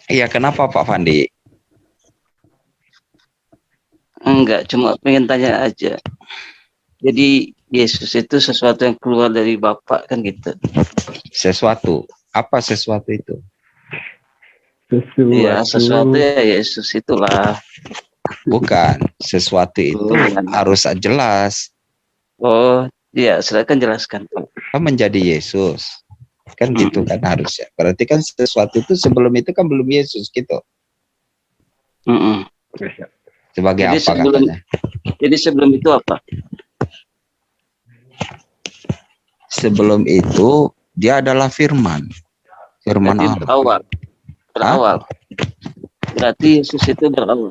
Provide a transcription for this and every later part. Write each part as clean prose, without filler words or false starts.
Iya, kenapa Pak Fandi? Enggak, cuma pengen tanya aja. Jadi Yesus itu sesuatu yang keluar dari Bapa kan gitu. Sesuatu. Apa sesuatu itu? Iya, sesuatu Sesuatu. ya Yesus itulah. Bukan. Sesuatu itu Bukan. harus jelas. Oh, iya, silakan jelaskan. Kan menjadi Yesus. Kan gitu kan harusnya. Berarti kan sesuatu itu sebelum itu kan belum Yesus gitu. Sebagai Jadi apa sebelum katanya? jadi sebelum itu apa? Sebelum itu dia adalah firman. Firman Berarti Allah. berawal. Hah? Berawal. Berarti Yesus itu berawal.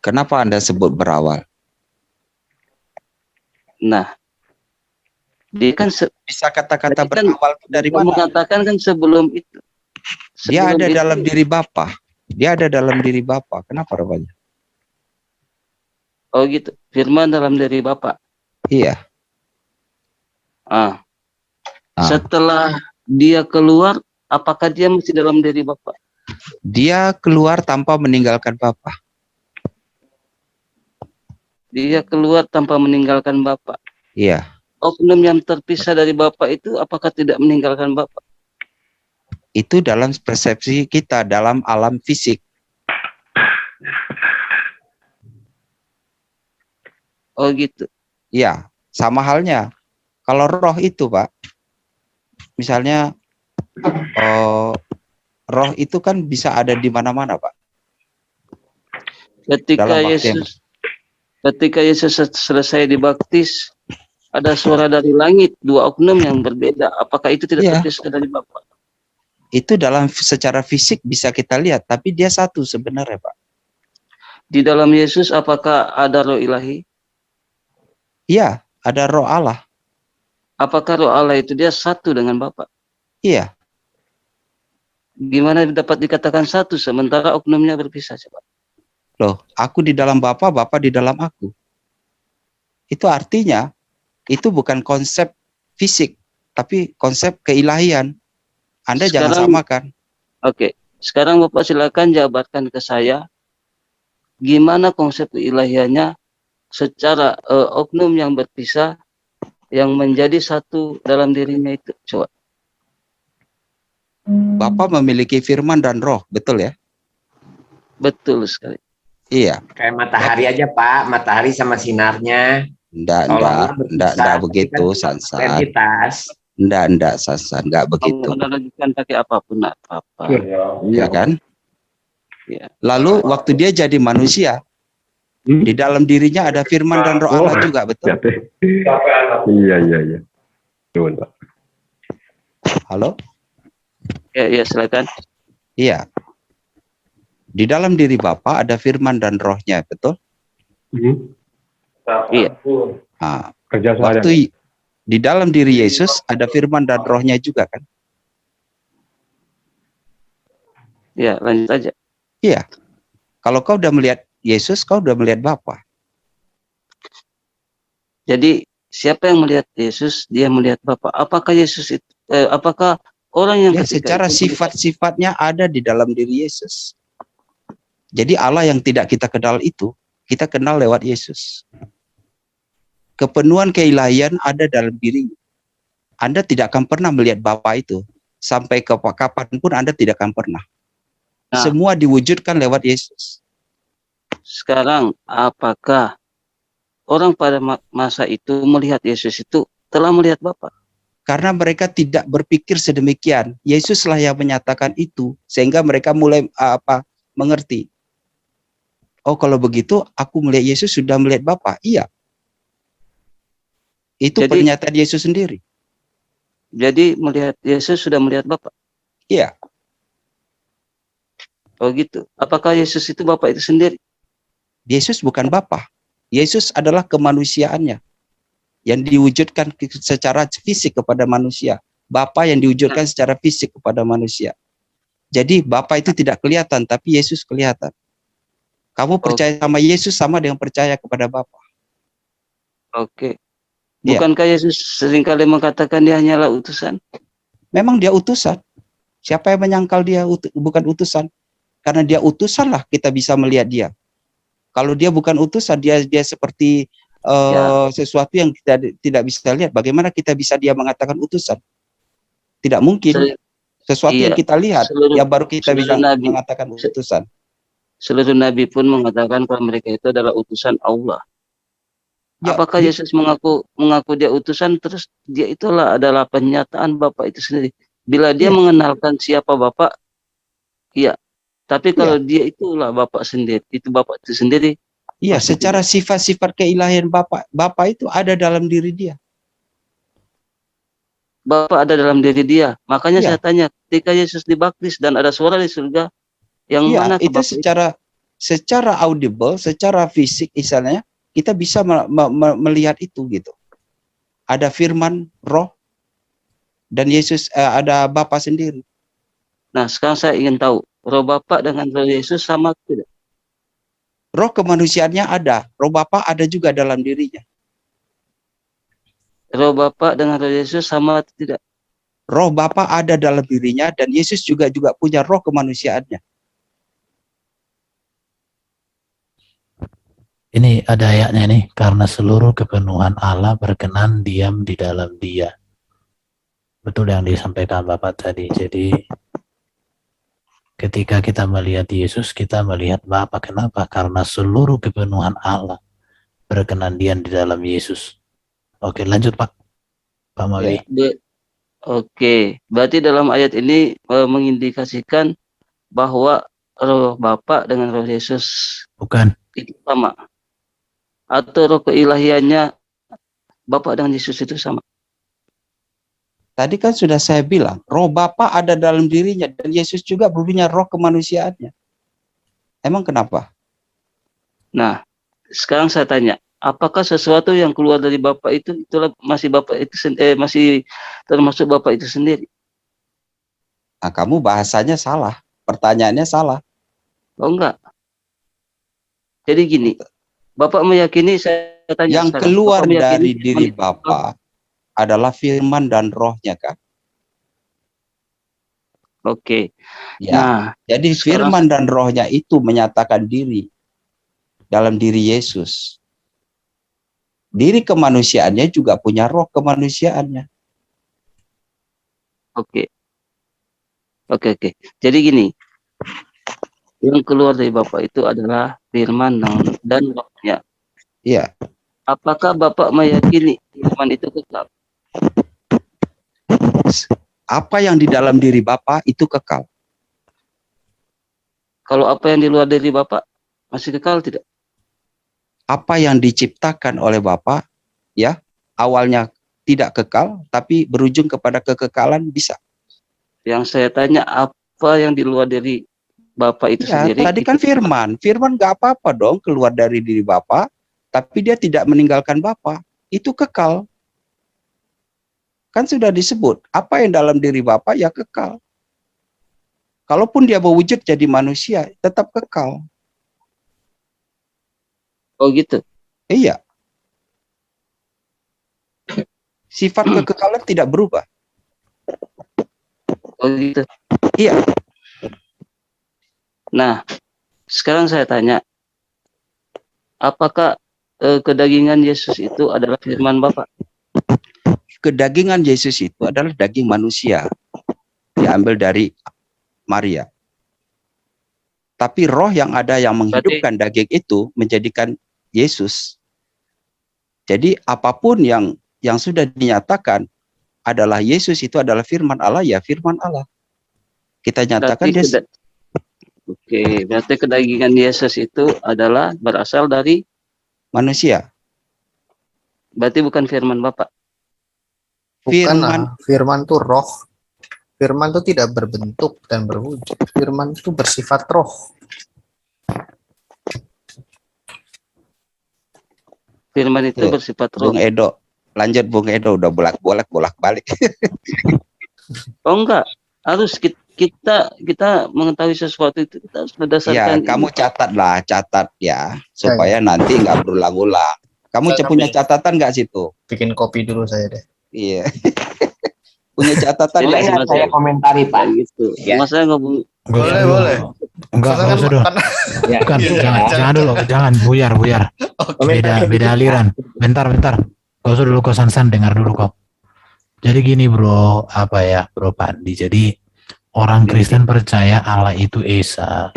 Kenapa Anda sebut berawal? Nah, dia kan Bisa kata-kata tadi kan berawal itu dari Bapak mana? mengatakan kan sebelum itu. Dia Sebelum ada itu, dalam diri Bapa. Dia ada dalam diri Bapa. Kenapa rupanya? oh gitu. Firman dalam diri Bapak. Iya. Ah, setelah dia keluar, apakah dia masih dalam diri Bapak? Dia keluar tanpa meninggalkan Bapa. Dia keluar tanpa meninggalkan Bapak. Iya. Oknum yang terpisah dari Bapak itu apakah tidak meninggalkan Bapak? Itu dalam persepsi kita, dalam alam fisik. Oh gitu. Iya. Sama halnya. Kalau roh itu, Pak. Misalnya, roh itu kan bisa ada di mana-mana, Pak. Ketika Yesus selesai dibaptis, ada suara dari langit, dua oknum yang berbeda. Apakah itu tidak terpisah dari Bapak? Itu dalam secara fisik bisa kita lihat, tapi dia satu sebenarnya, Pak. Di dalam Yesus apakah ada roh ilahi? Iya, ada roh Allah. Apakah roh Allah itu dia satu dengan Bapak? Iya. Gimana dapat dikatakan satu sementara oknumnya berpisah, coba? Loh, aku di dalam Bapa, Bapa di dalam aku. Itu artinya, itu bukan konsep fisik, tapi konsep keilahian. Anda jangan samakan. Oke, sekarang Bapak silakan jabarkan ke saya, gimana konsep keilahiannya secara oknum yang berpisah, yang menjadi satu dalam dirinya itu, coba. Bapa memiliki firman dan roh, betul ya? Betul sekali. Iya. Kayak matahari aja, Pak. Matahari sama sinarnya. Enggak begitu, Sansan. Enggak, Sansan, enggak begitu. Menunjukkan pakai apapun, apa-apa. Ya kan? Ya. Lalu waktu dia jadi manusia, di dalam dirinya ada firman dan roh Allah juga, betul? Iya. Betul, Pak. Halo? Ya, silakan. Iya. Di dalam diri Bapa ada firman dan rohnya, betul? Iya. Nah, waktu di dalam diri Yesus ada firman dan rohnya juga kan? Ya, lanjut aja. Iya. Kalau kau udah melihat Yesus, kau udah melihat Bapa. Jadi siapa yang melihat Yesus, dia melihat Bapa. Apakah Yesus itu, apakah orang yang secara sifat-sifatnya ada di dalam diri Yesus. Jadi Allah yang tidak kita kenal itu, kita kenal lewat Yesus. Kepenuhan keilahian ada dalam diri. Anda tidak akan pernah melihat Bapa itu. Sampai ke kapanpun Anda tidak akan pernah. Nah, semua diwujudkan lewat Yesus. Sekarang, apakah orang pada masa itu melihat Yesus itu telah melihat Bapa? Karena mereka tidak berpikir sedemikian. Yesuslah yang menyatakan itu. Sehingga mereka mulai mengerti. Oh, kalau begitu aku melihat Yesus sudah melihat Bapa. Iya. Itu pernyataan Yesus sendiri. Jadi melihat Yesus sudah melihat Bapa? Iya. Oh gitu. Apakah Yesus itu Bapa itu sendiri? Yesus bukan Bapa. Yesus adalah kemanusiaannya yang diwujudkan secara fisik kepada manusia. Bapa yang diwujudkan secara fisik kepada manusia. Jadi Bapa itu tidak kelihatan, tapi Yesus kelihatan. Kamu percaya sama Yesus sama dengan percaya kepada Bapa. Oke. Bukankah Yesus seringkali mengatakan dia hanyalah utusan? Memang dia utusan. Siapa yang menyangkal dia bukan utusan? Karena dia utusan lah kita bisa melihat dia. Kalau dia bukan utusan, dia seperti sesuatu yang kita tidak bisa lihat. Bagaimana kita bisa dia mengatakan utusan? Tidak mungkin. Se- Sesuatu iya, yang kita lihat, seluruh ya baru kita bisa seluruh nabi mengatakan se- utusan. seluruh nabi pun mengatakan kalau mereka itu adalah utusan Allah. Ya, Apakah Yesus mengaku dia utusan, terus dia itulah adalah penyataan Bapa itu sendiri. Bila dia Iya. mengenalkan siapa Bapa, iya. Tapi kalau Iya. dia itulah Bapa sendiri, itu Bapa itu sendiri, Iya, pasti secara tidak. sifat-sifat keilahian Bapa itu ada dalam diri dia. Bapa ada dalam diri dia. Makanya saya Iya. tanya, ketika Yesus dibaptis dan ada suara di surga, yang Iya, mana ke itu Bapa itu? secara audible, secara fisik misalnya, kita bisa melihat itu gitu. Ada firman, roh, dan Yesus ada Bapa sendiri. Nah, sekarang saya ingin tahu, roh Bapa dengan roh Yesus sama tidak? Roh kemanusiaannya ada, roh Bapa ada juga dalam dirinya. Roh Bapa dengan roh Yesus sama atau tidak? Roh Bapa ada dalam dirinya dan Yesus juga punya roh kemanusiaannya. Ini ada ayatnya nih, karena seluruh kepenuhan Allah berkenan diam di dalam dia. Betul yang disampaikan Bapak tadi. Jadi ketika kita melihat Yesus, kita melihat Bapa. Kenapa? Karena seluruh kepenuhan Allah berkenan diam di dalam Yesus. Oke, lanjut Pak. Pak Mawi. Oke, berarti dalam ayat ini mengindikasikan bahwa roh Bapa dengan roh Yesus Bukan. itu sama. Atau roh keilahiannya Bapa dengan Yesus itu sama. Tadi kan sudah saya bilang, roh Bapa ada dalam dirinya dan Yesus juga punya roh kemanusiaannya. Emang kenapa? Nah, sekarang saya tanya, apakah sesuatu yang keluar dari Bapa itu itulah masih Bapa itu masih termasuk Bapa itu sendiri? Nah, kamu bahasanya salah, pertanyaannya salah. Oh enggak. Jadi gini, Bapak meyakini, saya tanya Yang sekarang, keluar Bapak meyakini dari diri Bapa adalah firman dan rohnya kan? Oke. Ya. Nah, Jadi sekarang firman dan rohnya itu menyatakan diri dalam diri Yesus. Diri kemanusiaannya juga punya roh kemanusiaannya. Oke. Jadi gini, yang keluar dari Bapak itu adalah firman dan rohnya. Iya. Apakah Bapak meyakini firman itu kekal? Apa yang di dalam diri Bapa itu kekal. Kalau apa yang di luar dari Bapak masih kekal tidak? Apa yang diciptakan oleh Bapa, ya, awalnya tidak kekal, tapi berujung kepada kekekalan bisa. Yang saya tanya, apa yang di luar dari Bapak itu Ya, sendiri? tadi kan firman nggak apa-apa dong keluar dari diri Bapa, tapi dia tidak meninggalkan Bapa, itu kekal. Kan sudah disebut, apa yang dalam diri Bapa ya kekal. Kalaupun dia berwujud jadi manusia, tetap kekal. Oh gitu. Iya. Sifat kekekalan tidak berubah. Oh gitu. Iya. Nah, sekarang saya tanya, apakah kedagingan Yesus itu adalah firman Bapak? Kedagingan Yesus itu adalah daging manusia. Diambil dari Maria. Tapi roh yang ada yang menghidupkan daging itu menjadikan Yesus. Jadi apapun yang sudah dinyatakan adalah Yesus itu adalah firman Allah, ya firman Allah. Kita nyatakan Oke, berarti kedagingan Yesus itu adalah berasal dari manusia. Berarti bukan firman Bapak. Bukan, firman itu roh. Firman itu tidak berbentuk dan berwujud. Firman itu bersifat roh. Firman itu bersifat roh. Bung Edo, lanjut Bung Edo, udah bolak-balik. Oh enggak, harus kita mengetahui sesuatu itu kita harus berdasarkan. Ya, kamu catat ya, supaya nanti nggak berulang-ulang. Kamu punya catatan nggak situ? Bikin kopi dulu saya deh. Iya. Punya catatan Boleh nggak nggak sebetulnya? Saya komentari Pak. Kayak gitu. Ya. Mas saya ngomong Boleh, boleh. Enggak Karena usah dulu. Ya, Bukan, Iya, jangan dulu, jangan buyar. Beda aliran. Bentar. Kau usah dulu, kau San dengar dulu kau. Jadi gini bro, apa ya bro Pandi. Jadi orang Kristen percaya Allah itu Esa.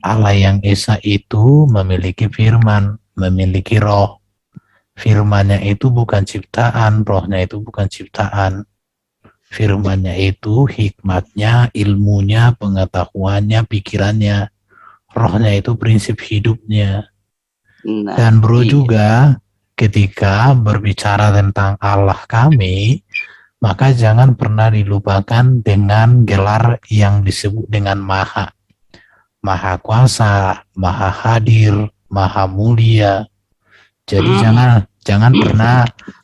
Allah yang Esa itu memiliki firman, memiliki roh. Firmannya itu bukan ciptaan, rohnya itu bukan ciptaan. Firmannya itu hikmatnya, ilmunya, pengetahuannya, pikirannya. Rohnya itu prinsip hidupnya. nah, Dan bro iya. juga ketika berbicara tentang Allah kami, maka jangan pernah dilupakan dengan gelar yang disebut dengan Maha. Maha Kuasa, Maha Hadir, Maha Mulia. Jadi jangan pernah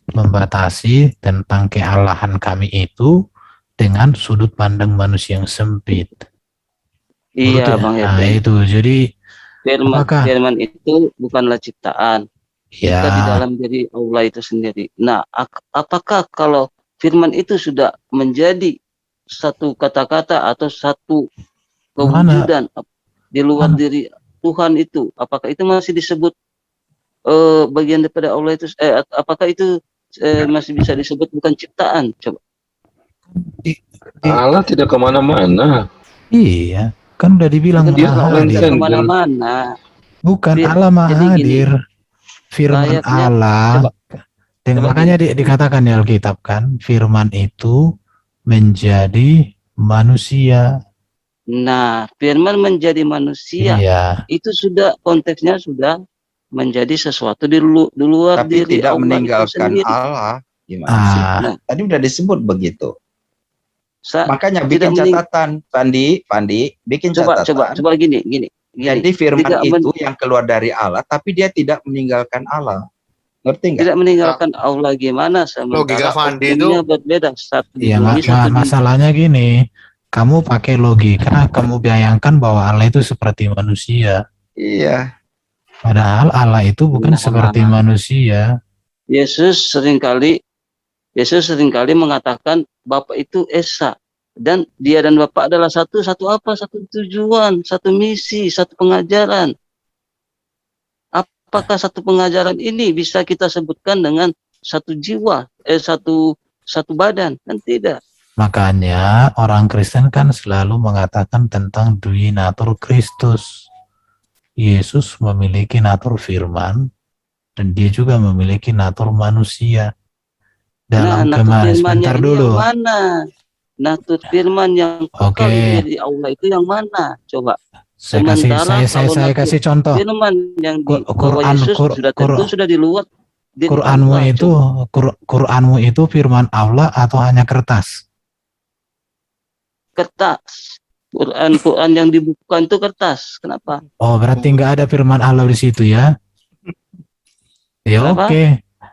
membatasi tentang kealahan kami itu dengan sudut pandang manusia yang sempit. Iya Menurut- Bang Nah Heten. itu, jadi apakah- Firman itu bukanlah ciptaan. Kita di ya dalam diri Allah itu sendiri. Nah, apakah kalau firman itu sudah menjadi satu kata-kata atau satu kewujudan di luar Mana? diri Tuhan itu, apakah itu masih disebut bagian daripada Allah itu? Apakah itu masih bisa disebut bukan ciptaan? Coba. Allah tidak kemana-mana. iya, kan udah dibilang Bukan Dia Maha online Hadir. kan? kemana-mana. Bukan Jadi Allah Maha gini, Hadir. Firman layaknya- Allah. coba. Dan Coba makanya dikatakan di Alkitab kan, firman itu menjadi manusia. Nah, firman menjadi manusia Iya. itu sudah konteksnya sudah menjadi sesuatu di luar Tapi diri tidak Allah itu meninggalkan sendiri. Allah. Gimana sih? Nah, Tadi udah disebut begitu. Makanya tidak bikin catatan, Pandi, bikin coba catatan. gini. Jadi firman Tidak itu yang keluar dari Allah, tapi dia tidak meninggalkan Allah. Ngerti nggak? tidak meninggalkan Allah gimana Logika sementara Fandi hukumnya itu- berbeda, satu di Ya, bumi, satu di masalahnya gini, kamu pakai logika, kamu bayangkan bahwa Allah itu seperti manusia. Iya. Padahal Allah itu bukan Nah. seperti manusia. Yesus seringkali mengatakan Bapa itu Esa, dan dia dan Bapa adalah satu apa? Satu tujuan, satu misi, satu pengajaran. Apakah satu pengajaran ini bisa kita sebutkan dengan satu jiwa, satu badan? Kan tidak. Makanya orang Kristen kan selalu mengatakan tentang dui natur Kristus. Yesus memiliki natur firman dan dia juga memiliki natur manusia. Dalam natur firmannya sebentar ini dulu. yang mana? Natur firman yang kekal Oke. di Allah itu yang mana? Coba. Saya kasih contoh. Firman yang di Quran, Yesus sudah tentu sudah di luar diri Quranmu Allah. itu Quranmu itu firman Allah atau hanya kertas? Kertas. Quran yang dibukukan itu kertas. Kenapa? Oh, berarti nggak ada firman Allah di situ ya? Ya Kenapa? oke.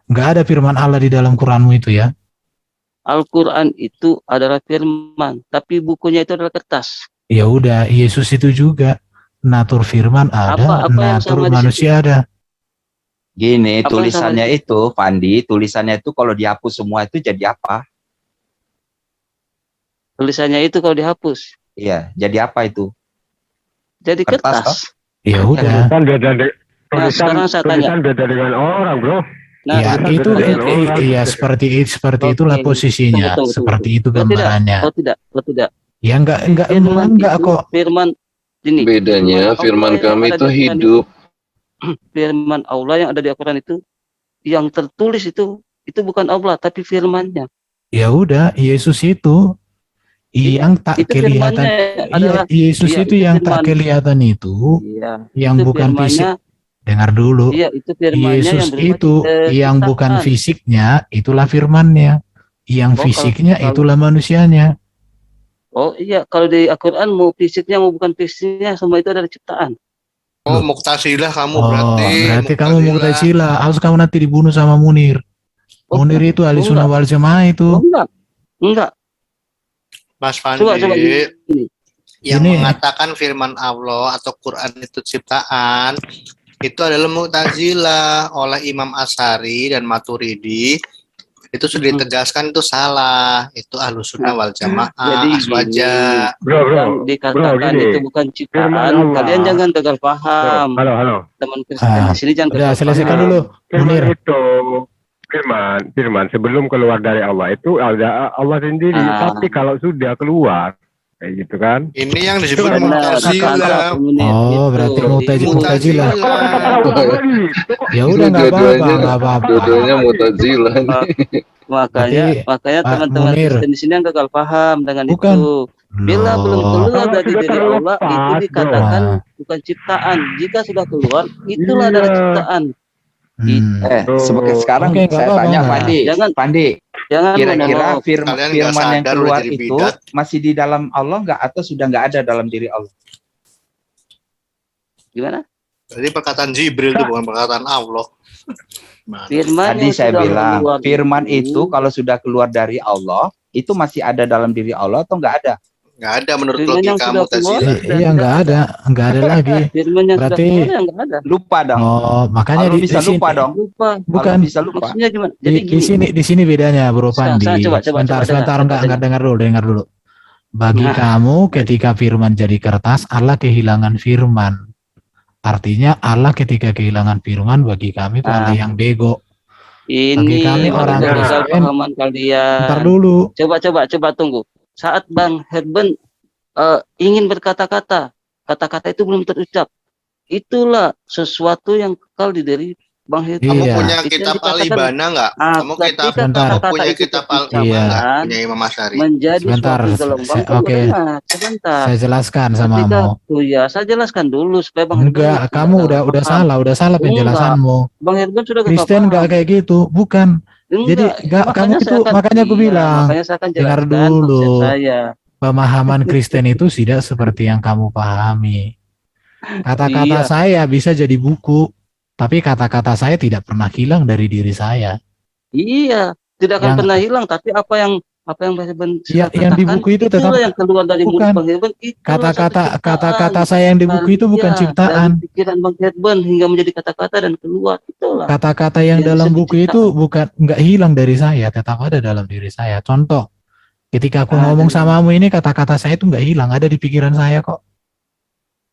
Nggak ada firman Allah di dalam Quranmu itu ya? Al-Quran itu adalah firman, tapi bukunya itu adalah kertas. Ya udah, Yesus itu juga natur firman ada, Apa yang natur sama di manusia ada. Gini, Apa tulisannya sama- itu, Pandi, tulisannya itu kalau dihapus semua itu jadi apa? Tulisannya itu kalau dihapus, Iya, jadi apa itu? jadi Kertas, kertas. Ya udah. Tulisan beda tulisan, sekarang saya tulisan beda dengan orang, bro. Nah, Ya tulisan itu beda dengan orang. iya seperti Oke. itulah posisinya, Tunggu. seperti itu Oh, tidak. gambarannya. Oh tidak. Ya enggak itu, kok. Firman ini. Bedanya firman Allah kami yang itu ada di Al-Quran hidup. Firman Allah yang ada di Al-Quran itu, yang tertulis itu bukan Allah tapi firman-Nya. Ya udah, Yesus itu yang tak Itu kelihatan. firman-Nya Iya, adalah Yesus iya, itu itu yang firman. tak kelihatan itu, Iya. yang itu bukan fisik. firman-Nya, Dengar dulu. Iya, itu firman-Nya yang Yesus berupa itu yang bukan ciptaan. fisiknya, itulah firmannya. Yang Oh, fisiknya kalau- itulah manusianya. Oh iya, kalau di Al-Quran mau fisiknya mau bukan fisiknya, semua itu adalah ciptaan. Oh, Muktasilah kamu Oh, berarti kamu Mu'tazilah. Harus kamu nanti dibunuh sama Munir. Oh, Munir itu ahli oh, sunnah wal jamaah itu. Oh, enggak. Mas Fandi, Coba gini. yang Ini- mengatakan firman Allah atau Quran itu ciptaan itu adalah Mu'tazilah oleh Imam Asy'ari dan Maturidi Itu sudah ditegaskan itu salah. Itu Ahlus Sunnah wal Jamaah, Jadi aswaja. yang dikatakan gini. itu bukan ciptaan. Firman Allah. Kalian jangan gagal paham. Halo. Teman Kristen di sini jangan Udah gagal selesaikan paham. dulu, Firman Munir. itu firman sebelum keluar dari Allah itu ada Allah sendiri. Ah. Tapi kalau sudah keluar kayak gitu kan. Ini yang disebut Benar, Mu'tazilah. Oh, berarti Mu'tazilah. Ya udah nggak apa-apa, Dua-duanya- nggak apa-apa. Dua-duanya Mu'tazilah. Berarti, Makanya Pak teman-teman Munir. Kristen di sini yang gagal paham dengan Bukan. itu. Bila belum Loh. keluar Kalau dari sudah diri Allah, terlepas, itu dikatakan bro. bukan ciptaan. Jika sudah keluar, itulah Iya. adalah ciptaan. Sekarang Oke, nggak saya apa-apa, tanya nggak. Pandi, Jangan- Pandi, Jangan kira-kira monolog. Kalian nggak firman yang sadar keluar udah jadi itu bidat. masih di dalam Allah nggak atau sudah nggak ada dalam diri Allah? Gimana? Jadi perkataan Jibril itu bukan perkataan Allah. Firman Tadi yang saya sudah bilang keluar firman itu kalau sudah keluar dari Allah itu masih ada dalam diri Allah atau nggak ada? Nggak ada menurut Firman yang logika sudah keluar. Mu'tazilah. Iya nggak ada lagi. Firman yang sudah Berarti- keluar yang nggak ada. Lupa dong. Oh, makanya Allah di bisa sini, lupa dong. Lupa. Bukan. Allah bisa lupa. Maksudnya gimana? Jadi di sini bedanya Bro Sekarang, Pandi. coba, Sebentar, coba, enggak dengar dulu. Bagi Nah. kamu ketika firman jadi kertas, Allah kehilangan firman. Artinya Allah ketika kehilangan firman bagi kami itu Allah yang bego. Bagi ini kami orang gagal Kristen. pahaman kalian. Ntar dulu. Coba tunggu. Saat Bang Herben ingin berkata-kata, kata-kata itu belum terucap. Itulah sesuatu yang kekal di diri Bang Herben. Kamu Iya. punya Itu kitab yang dikatakan- Al-Ibana nggak? Kamu ketika Sebentar. kata-kata punya itu kitab terucap, Al-Ibana Iya. nggak? Punya Imam Asy'ari. menjadi Sebentar, suatu gelombang. oke. Sebentar. Saya jelaskan sama Ketika, kamu. ya, saya jelaskan dulu supaya Bang Herben Enggak, tidak kamu salah udah paham. salah penjelasanmu. Bang Herben sudah gagal Kristen paham. enggak kayak gitu, bukan. Jadi enggak, kamu itu makanya aku bilang, makanya saya akan dengar jelaskan dulu. konsep saya. Pemahaman Kristen itu tidak seperti yang kamu pahami. Kata-kata Iya. saya bisa jadi buku, tapi kata-kata saya tidak pernah hilang dari diri saya. Iya, tidak akan Yang- pernah hilang. Tapi apa yang Bang Herben Ya, yang di katakan, buku itu tetap itulah yang keluar dari mulut bukan. Bang Herben. Itulah kata-kata satu ciptaan. kata-kata saya yang di buku itu bukan Iya, ciptaan. dari pikiran Bang Herben hingga menjadi kata-kata dan keluar. Itulah. Kata-kata yang Yang dalam disebut buku itu bukan nggak hilang dari saya, tetap ada dalam diri saya. Contoh, ketika aku Ada. ngomong samamu ini kata-kata saya itu nggak hilang, ada di pikiran saya kok.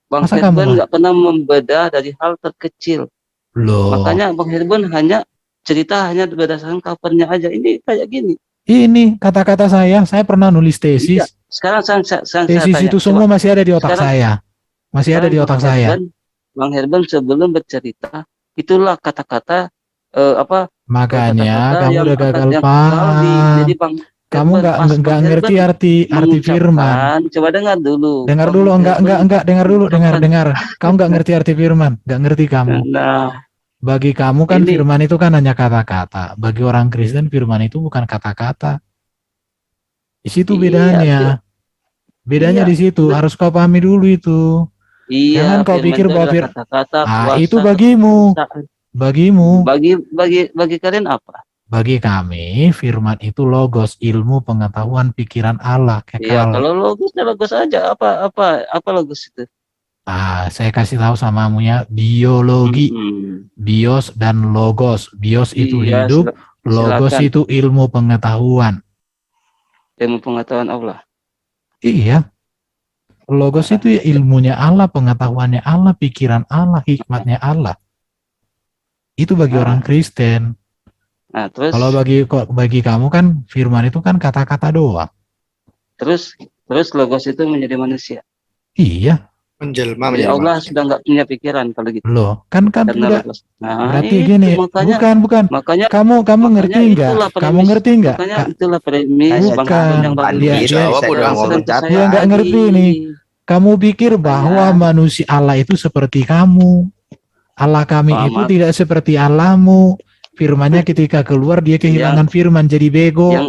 Bang Masa Herben kamu- nggak pernah membedah dari hal terkecil. Loh, Makanya Bang Herben hanya cerita hanya berdasarkan covernya aja. Ini kayak gini. ini kata-kata saya pernah nulis Iya. tesis. Sekarang saya Tesis tanya, itu semua coba. masih ada di otak Sekarang- saya. Masih ada di Sekarang otak saya. Bang Herben sebelum bercerita, itulah kata-kata Makanya kata-kata kamu yang udah akan- gagal yang paham. jadi Bang Kamu Herben, nggak pas Bang Herben ngerti arti mengucapkan, firman. Coba dengar dulu. Dengar Bang dulu, Herben enggak, dengar dulu, mengucapkan. dengar. Kamu nggak ngerti arti firman, nggak ngerti kamu. Nah, Bagi kamu kan Ini- firman itu kan hanya kata-kata. Bagi orang Kristen firman itu bukan kata-kata. Di situ Iya, bedanya. Bedanya Iya, di situ. betul. Harus kau pahami dulu itu. iya. Jangan kau firman pikir itu bahwa adalah kata-kata itu kuasa, bagimu. kekuasaan. Bagimu. Bagi kalian apa? Bagi kami firman itu logos, ilmu, pengetahuan, pikiran Allah, Iya, kekal. kalau logos ya logos aja. Apa logos itu? Saya kasih tahu samamu ya, biologi, bios dan logos. Bios itu Iya, hidup, logos silakan. itu ilmu pengetahuan. Ilmu pengetahuan Allah. Iya. Logos itu ya ilmunya Allah, pengetahuannya Allah, pikiran Allah, hikmatnya Allah. Itu bagi Ah. orang Kristen. Nah, terus Kalau bagi kamu kan firman itu kan kata-kata doang. terus logos itu menjadi manusia. Iya, Menjelma Jadi menjadi Allah manusia. sudah nggak punya pikiran kalau gitu. loh. Kan Karena enggak. logos. Nah, Berarti itu gini, makanya bukan. makanya Kamu makanya ngerti enggak? itulah Kamu premis. ngerti enggak? makanya itulah premis Bukan. Bang Herben yang baru Dia- ini. dia- Jawab udah ngomong. Dia nggak ngerti nih. Kamu pikir bahwa manusia Allah itu seperti kamu. Allah kami Paham, itu Mas. tidak seperti Allahmu. Firmannya ketika keluar dia kehilangan firman jadi bego. Yang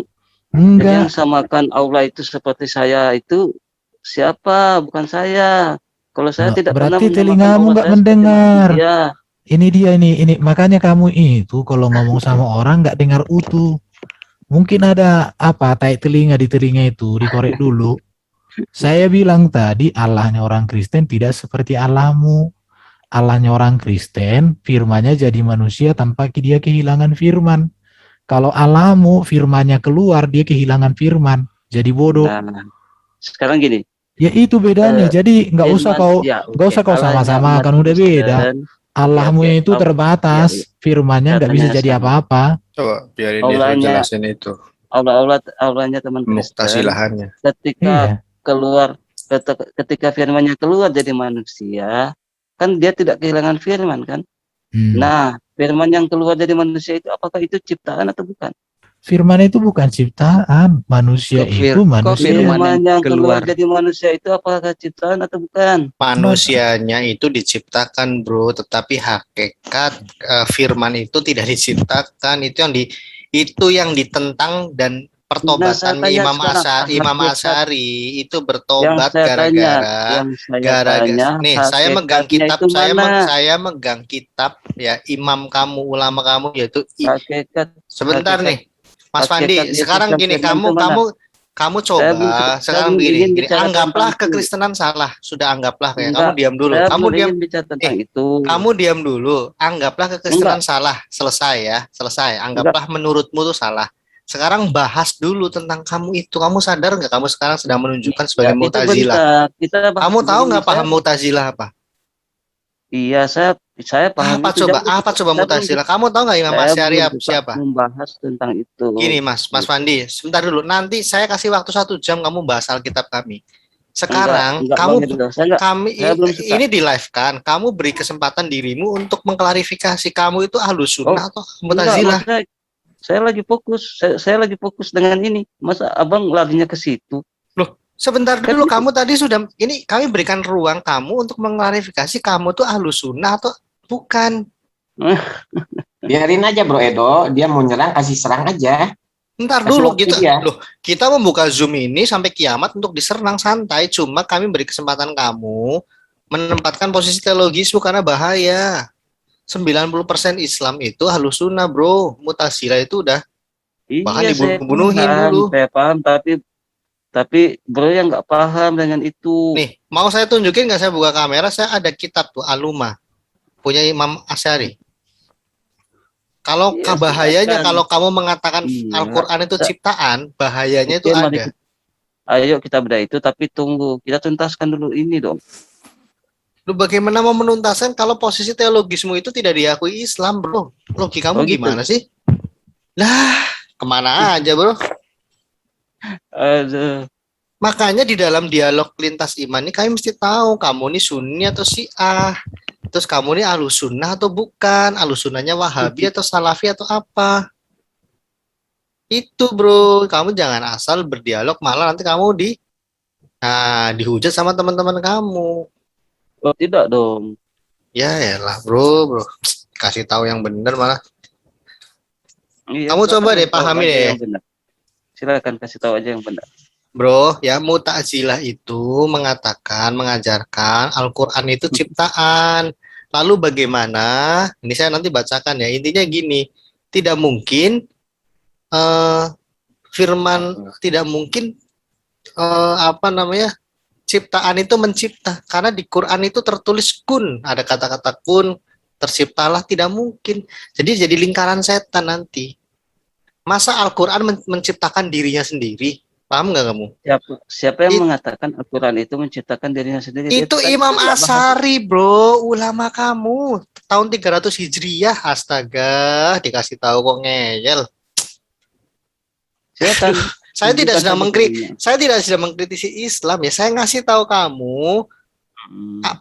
Enggak. samakan Allah itu seperti saya itu siapa? Bukan saya. Kalau saya Loh, tidak berarti pernah menyamakan telingamu Allah nggak saya seperti mendengar. manusia. Ini dia ini makanya kamu itu kalau ngomong sama orang nggak dengar utuh. Mungkin ada tai telinga di telinga itu, dikorek dulu. Saya bilang tadi Allahnya orang Kristen tidak seperti Allahmu. Allahnya orang Kristen, firmannya jadi manusia tanpa dia kehilangan firman. Kalau Allahmu firmannya keluar, dia kehilangan firman, jadi bodoh. Nah, sekarang gini, Ya itu bedanya. Jadi nggak usah firman, kau ya, nggak oke, usah kau Allahnya sama-sama, umat kan udah beda. Kristen, Allahmu oke, itu terbatas, ya, firmannya nggak bisa katanya jadi sama. apa-apa. Coba biarin dia Allahnya jelasin itu. Allahnya teman Kristen Muktasilahannya. ketika Iya. keluar ketika firmannya keluar jadi manusia, kan dia tidak kehilangan firman kan? Nah, firman yang keluar dari manusia itu apakah itu ciptaan atau bukan? Firman itu bukan ciptaan, manusia itu manusia. Firman yang keluar dari manusia itu apakah ciptaan atau bukan? Manusianya itu diciptakan, bro, tetapi hakikat firman itu tidak diciptakan. Itu yang ditentang dan pertobatan Imam Asy'ari itu bertobat gara-gara nih saya megang kitab saya megang kitab ya imam kamu, ulama kamu, yaitu sebentar nih Mas Fandi, sekarang gini, kamu coba sekarang begini, anggaplah kekristenan salah, sudah anggaplah kayak kamu diam dulu, kamu diam dulu, anggaplah kekristenan salah, selesai, anggaplah menurutmu itu salah. Sekarang bahas dulu tentang kamu itu, kamu sadar nggak kamu sekarang sedang menunjukkan sebagai Mu'tazilah? Kamu tahu nggak paham Mu'tazilah apa? Iya, saya paham. Apa coba Mu'tazilah? Kamu tahu nggak Imam Asy'ari siapa? Membahas tentang itu. Gini Mas Fandi, sebentar dulu. Nanti saya kasih waktu 1 jam kamu bahas Alkitab kami. Sekarang ini di live kan. Kamu beri kesempatan dirimu untuk mengklarifikasi kamu itu Ahlus Sunnah atau Mu'tazilah. Saya lagi fokus dengan ini. Masa abang larinya ke situ? Loh, sebentar dulu, kamu tadi sudah, ini kami berikan ruang kamu untuk mengklarifikasi kamu tuh Ahlus Sunnah atau bukan. Biarin aja Bro Edo, dia mau nyerang kasih serang aja. Ntar dulu gitu. Loh, kita membuka Zoom ini sampai kiamat untuk diserang santai, cuma kami beri kesempatan kamu menempatkan posisi teologismu karena bahaya. 90% Islam itu Ahlus Sunnah, bro. Mu'tazilah itu udah bahkan dibunuhin dulu. Saya paham, tapi bro yang nggak paham dengan itu. Nih, mau saya tunjukin nggak? Saya buka kamera, saya ada kitab tuh Aluma punya Imam Asy'ari. Kalau bahayanya kalau kamu mengatakan Al-Quran itu ciptaan, bahayanya itu ada. Ayo kita beda itu, tapi tunggu, kita tuntaskan dulu ini dong. Lu bagaimana mau menuntaskan kalau posisi teologismu itu tidak diakui Islam, bro? Logikamu gimana sih? Lah, kemana aja, bro? Aduh. Makanya di dalam dialog lintas iman ini kami mesti tahu kamu nih Sunni atau Syiah. Terus kamu nih Ahlus Sunnah atau bukan? Ahlus Sunnahnya Wahabi atau Salafi atau apa? Itu, bro. Kamu jangan asal berdialog malah nanti kamu dihujat sama teman-teman kamu. Oh, tidak dong. Ya elah, bro. Kasih tahu yang benar malah. Iya, kamu coba deh pahami deh. Silakan kasih tahu aja yang benar. Bro, ya Mu'tazilah itu mengajarkan Al-Quran itu ciptaan. Lalu bagaimana? Ini saya nanti bacakan ya. Intinya gini, tidak mungkin ciptaan itu mencipta, karena di Quran itu tertulis kun, ada kata-kata kun, terciptalah, tidak mungkin. Jadi lingkaran setan nanti. Masa Al-Quran menciptakan dirinya sendiri? Paham nggak kamu? Siapa yang mengatakan Al-Quran itu menciptakan dirinya sendiri? Itu Imam Asy'ari, bro, ulama kamu tahun 300 Hijriah. Astaga, dikasih tahu kok ngeyel. Saya tidak sedang mengkritisi Islam ya. Saya ngasih tahu kamu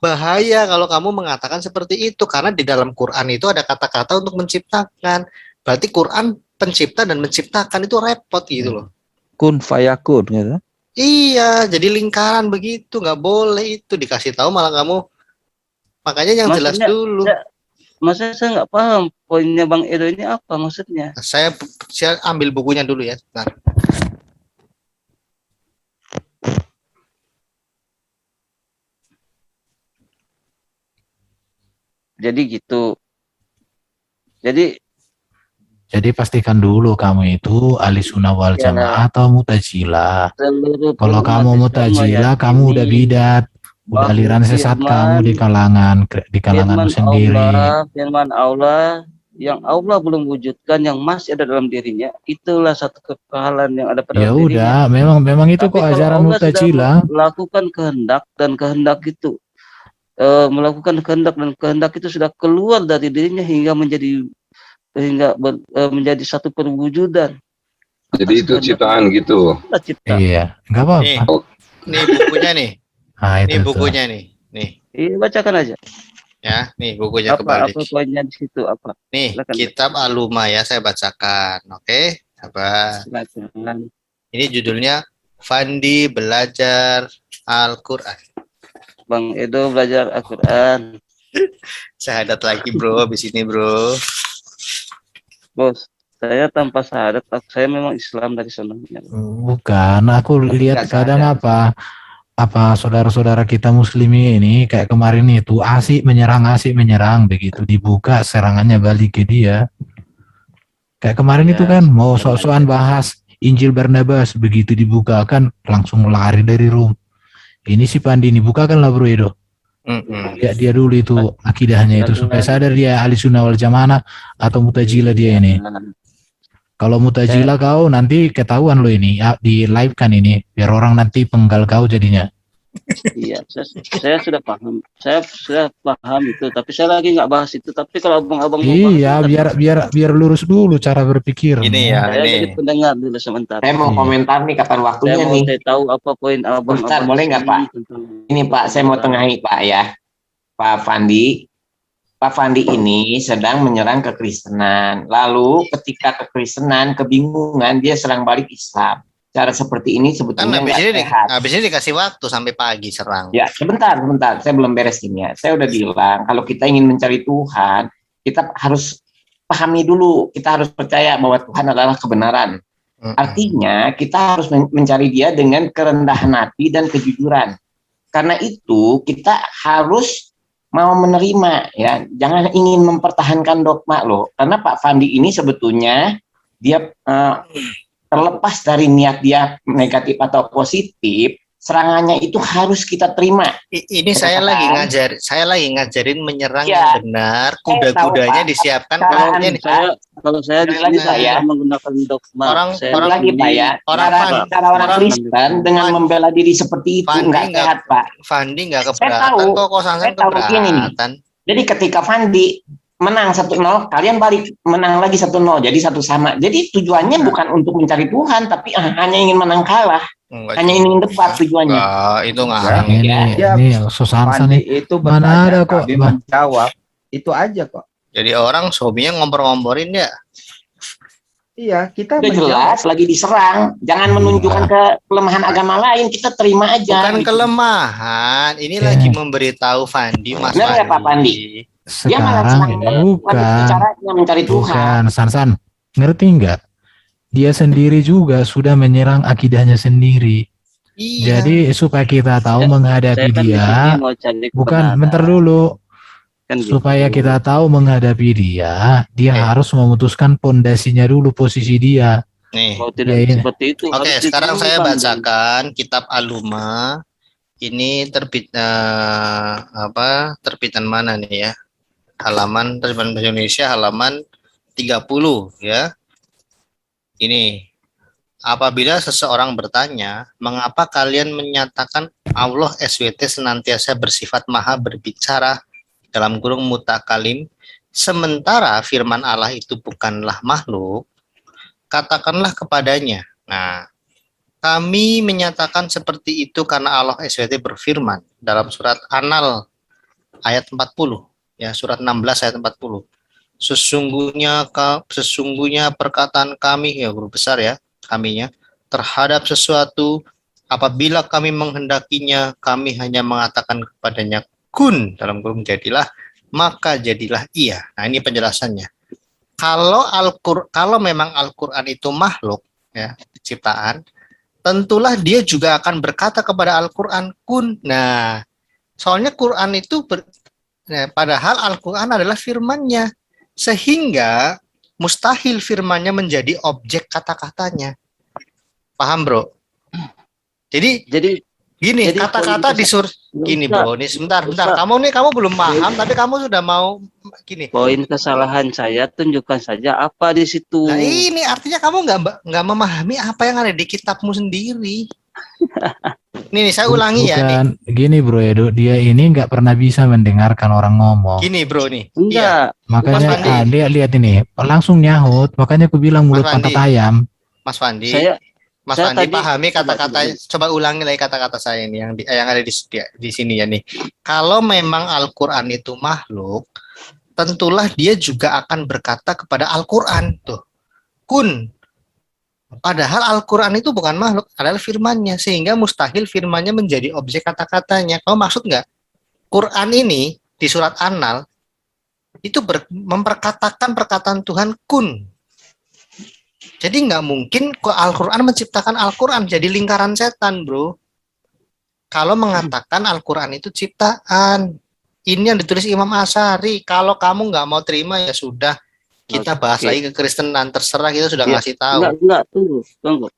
bahaya kalau kamu mengatakan seperti itu, karena di dalam Quran itu ada kata-kata untuk menciptakan. Berarti Quran pencipta dan menciptakan itu repot gitu loh. Kun fayakun gitu. Iya, jadi lingkaran begitu, nggak boleh itu dikasih tahu malah kamu. Makanya yang jelas dulu. Maksudnya saya nggak paham poinnya Bang Edo ini apa maksudnya. Saya ambil bukunya dulu ya. Bentar. Jadi gitu. Jadi pastikan dulu kamu itu ahli sunnah wal jamaah atau Mu'tazilah. Kalau kamu Mu'tazilah, kamu udah bidat, udah aliran sesat kamu di kalanganmu sendiri. Firman Allah yang Allah belum wujudkan, yang masih ada dalam dirinya, itulah satu kekekalan yang ada pada Ya dalam dirinya. udah, memang itu Tapi kok kalau ajaran Allah sudah Mu'tazilah. melakukan kehendak, dan kehendak itu melakukan kehendak, dan kehendak itu sudah keluar dari dirinya hingga menjadi satu perwujudan. Jadi itu ciptaan gitu. Itulah cipta. Iya, nggak apa-apa. Nih bukunya nih. Nah, itu Nih tuh. bukunya nih. Nih, Iya, bacakan aja. ya. Nih bukunya Apa kebalik. poinnya di situ apa? Nih, Silakan. kitab Aluma ya, saya bacakan. Oke, sabar. Silakan. Ini judulnya Fandi Belajar Al-Quran. Bang Edo belajar Al-Quran. Syahadat lagi bro, di sini bro. Bos, saya tanpa syahadat, saya memang Islam dari sananya. Bukan, aku lihat Nggak kadang sadar. apa saudara-saudara kita muslimi ini kayak kemarin itu asik menyerang begitu dibuka serangannya balik ke dia. Kayak kemarin Ya, itu kan mau sebenarnya. sok-sokan bahas Injil Barnabas, begitu dibuka kan langsung lari dari room. Ini si Pandi ini bukakan lah bro Edo. Dia dulu itu akidahnya itu supaya sadar dia ahli sunnah wal jamaah atau mutajilah dia ini. Kalau mutajilah kau nanti ketahuan lo ini ya, di live kan ini biar orang nanti penggal kau jadinya. Iya, saya sudah paham. Saya sudah paham itu, tapi saya lagi nggak bahas itu. Tapi kalau abang-abang mau Iya, bahas, biar lurus dulu cara berpikir. Ini ya, saya jadi ini. pendengar dulu sementara. Saya mau Iya. komentar nih kapan Saya waktunya mau nih. tahu apa poin abang. Bentar, boleh nggak, Pak? Ini Pak, saya mau tengahi Pak ya. Pak Fandi. Pak Fandi ini sedang menyerang kekristenan. Lalu ketika kekristenan kebingungan, dia serang balik Islam. Cara seperti ini Kan sebetulnya habis nggak ini, sehat. habis ini dikasih waktu sampai pagi serang. Ya, sebentar. Saya belum beres ini ya. Saya udah bilang, kalau kita ingin mencari Tuhan, kita harus pahami dulu. Kita harus percaya bahwa Tuhan adalah kebenaran. Artinya, kita harus mencari dia dengan kerendahan hati dan kejujuran. Karena itu, kita harus mau menerima, ya. Jangan ingin mempertahankan dogma loh. Karena Pak Fandi ini sebetulnya, dia terlepas dari niat dia negatif atau positif, serangannya itu harus kita terima. Ini saya lagi ngajarin menyerang Ya. yang benar, kuda-kudanya Pak. disiapkan. Sekarang, Kalau Pak, ini Kalau saya di Sekali sini lagi, saya Pak, menggunakan dogma. Orang- Saya Sekali lagi Pak ya, cara orang Kristen dengan membela diri seperti itu Fandi nggak nggak- sehat Pak. Fandi nggak Saya keberatan, tahu, kok saya tahu begini nih. keberatan. Jadi ketika Fandi menang 1-0, kalian balik menang lagi 1-0, jadi 1 sama. Jadi tujuannya bukan untuk mencari Tuhan, tapi hanya ingin menang kalah, hanya ingin debat tujuannya. Itu ngarang. Ini Susansa nih. Itu Mana bertanya, ada kok, kami Bang. menjawab. Itu aja kok. Jadi orang hobinya ngompor-ngomporin ya. Iya, kita Udah jelas lagi diserang, jangan menunjukkan kelemahan agama lain, kita terima aja. Bukan gitu. kelemahan, ini Oke. lagi memberitahu Fandi, Mas Benar nggak, Pak Fandi? Dia malah Sekarang serang bukan. caranya mencari Tuhan. Bukan, San, ngerti nggak? Dia sendiri juga sudah menyerang akidahnya sendiri. Iya. Jadi supaya kita tahu menghadapi Saya kan di dia, sini mau cari bukan kebenaran. bentar dulu. Kan gitu. Supaya kita tahu menghadapi dia harus memutuskan pondasinya dulu, posisi dia. Nih. Kalau tidak Iya. seperti itu. Oke, harus sekarang saya ditemukan. bacakan kitab Aluma. Ini terbitan mana nih ya? Halaman terbitan bahasa Indonesia halaman 30 ya. Ini apabila seseorang bertanya, mengapa kalian menyatakan Allah SWT senantiasa bersifat maha berbicara dalam kurung mutakalim, sementara firman Allah itu bukanlah makhluk, katakanlah kepadanya. Nah, kami menyatakan seperti itu karena Allah SWT berfirman dalam surat An-Nahl ayat 40, ya, surat 16 ayat 40. Sesungguhnya perkataan kami, ya guru besar ya, kaminya, terhadap sesuatu, apabila kami menghendakinya, kami hanya mengatakan kepadanya, kun, dalam kurung jadilah, maka jadilah ia. Nah, ini penjelasannya. Kalau memang Al-Quran itu makhluk, ya, ciptaan, tentulah dia juga akan berkata kepada Al-Quran, kun. Nah, soalnya Quran itu padahal Al-Quran adalah firman-Nya, sehingga mustahil firman-Nya menjadi objek kata-katanya. Paham, bro? Jadi gini, jadi kata-kata kalau gini bro, ini sebentar. Kamu belum paham, tapi kamu sudah mau gini. Poin kesalahan saya tunjukkan saja apa di situ. Nah ini artinya kamu nggak memahami apa yang ada di kitabmu sendiri. Nih saya ulangi ya nih. Bukan gini bro Edo, dia ini nggak pernah bisa mendengarkan orang ngomong. Gini bro nih. Iya. Enggak. Makanya Mas Fandi. dia lihat ini langsung nyahut. Makanya aku bilang mulut Mas pantat Fandi. ayam. Mas Fandi. Saya Fandi tadi- pahami kata-kata. Coba ulangi lagi kata-kata saya ini yang ada di sini ya nih. Kalau memang Al-Qur'an itu makhluk, tentulah dia juga akan berkata kepada Al-Qur'an tuh. Kun. Padahal Al-Qur'an itu bukan makhluk, adalah firman-Nya, sehingga mustahil firman-Nya menjadi objek kata-katanya. Kamu maksud nggak? Quran ini di surat An-Nahl itu memperkatakan perkataan Tuhan kun. Jadi nggak mungkin Al-Quran menciptakan Al-Quran, jadi lingkaran setan, bro. Kalau mengatakan Al-Quran itu ciptaan, ini yang ditulis Imam Asy'ari. Kalau kamu nggak mau terima ya sudah, kita bahas Oke. lagi kekristenan, terserah, kita sudah Iya. ngasih tahu. Enggak, tunggu.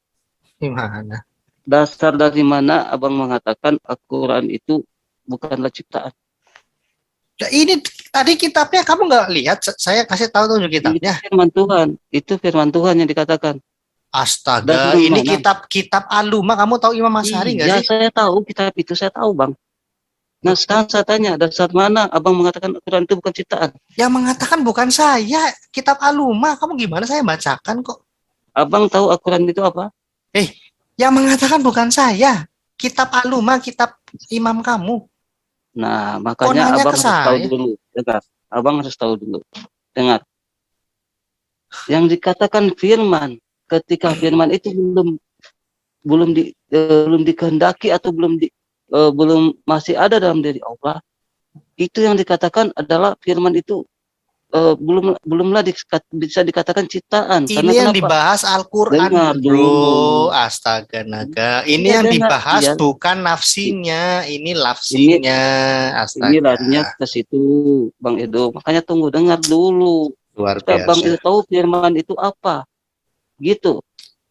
Gimana? Dasar dari mana abang mengatakan Al-Quran itu bukanlah ciptaan? Nah, ini tadi kitabnya kamu nggak lihat? Saya kasih tahu tunjuk kitabnya. Itu firman Tuhan yang dikatakan. Astaga, Dari ini mana? kitab Aluma. Kamu tahu Imam Asy'ari nggak Iya, sih? saya tahu kitab itu, saya tahu bang. Nah sekarang saya tanya, dasar mana abang mengatakan Al-Quran itu bukan ciptaan? Yang mengatakan bukan saya, kitab Aluma. Kamu gimana? Saya bacakan kok. Abang tahu Al-Quran itu apa? Yang mengatakan bukan saya, kitab Aluma, kitab imam kamu. Nah, Kok makanya nanya abang ke harus tahu saya? dulu. Dengar. Abang harus tahu dulu. Dengar. Yang dikatakan firman, ketika firman itu belum dikehendaki atau belum masih ada dalam diri Allah, itu yang dikatakan adalah firman itu belumlah bisa dikatakan ciptaan. Ini Karena yang kenapa? dibahas Al-Quran, Dengar bro. dulu. Astaga naga. Ini Iya, yang dengar, dibahas iya. bukan nafsinya, ini lafsinya. Ini Astaga. larinya ke situ, Bang Edo. Makanya tunggu, dengar dulu. Luar Supaya Bang Edo biasa. tahu firman itu apa. Gitu.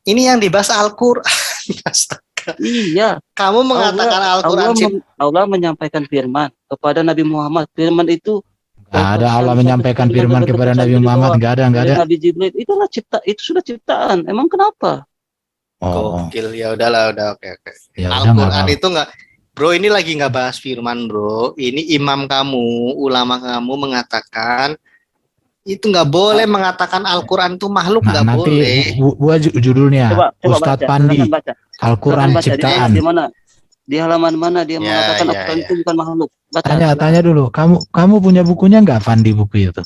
Ini yang dibahas Al-Quran. Astaga. Iya. Kamu mengatakan Al-Quran Allah menyampaikan firman kepada Nabi Muhammad. Firman itu Nggak ada Allah menyampaikan firman kepada Nabi Muhammad. Nggak ada. dari Nabi Jibril. Itulah itu sudah ciptaan. Emang kenapa? Oh, gokil. Ya udahlah, udah oke. ya udah nggak Al-Quran apa-apa. itu nggak, bro, ini lagi nggak bahas firman, bro. Ini imam kamu, ulama kamu mengatakan itu nggak boleh mengatakan Al-Quran itu makhluk, Nah, nggak nanti boleh. gua judulnya Coba Ustadz baca. Pandi Silakan baca. Al-Quran Silakan baca. ciptaan. Di mana? Di halaman mana dia Ya, mengatakan ya, Al-Quran ya. itu bukan makhluk? Baca. Tanya dulu. Kamu punya bukunya nggak Pandi buku itu?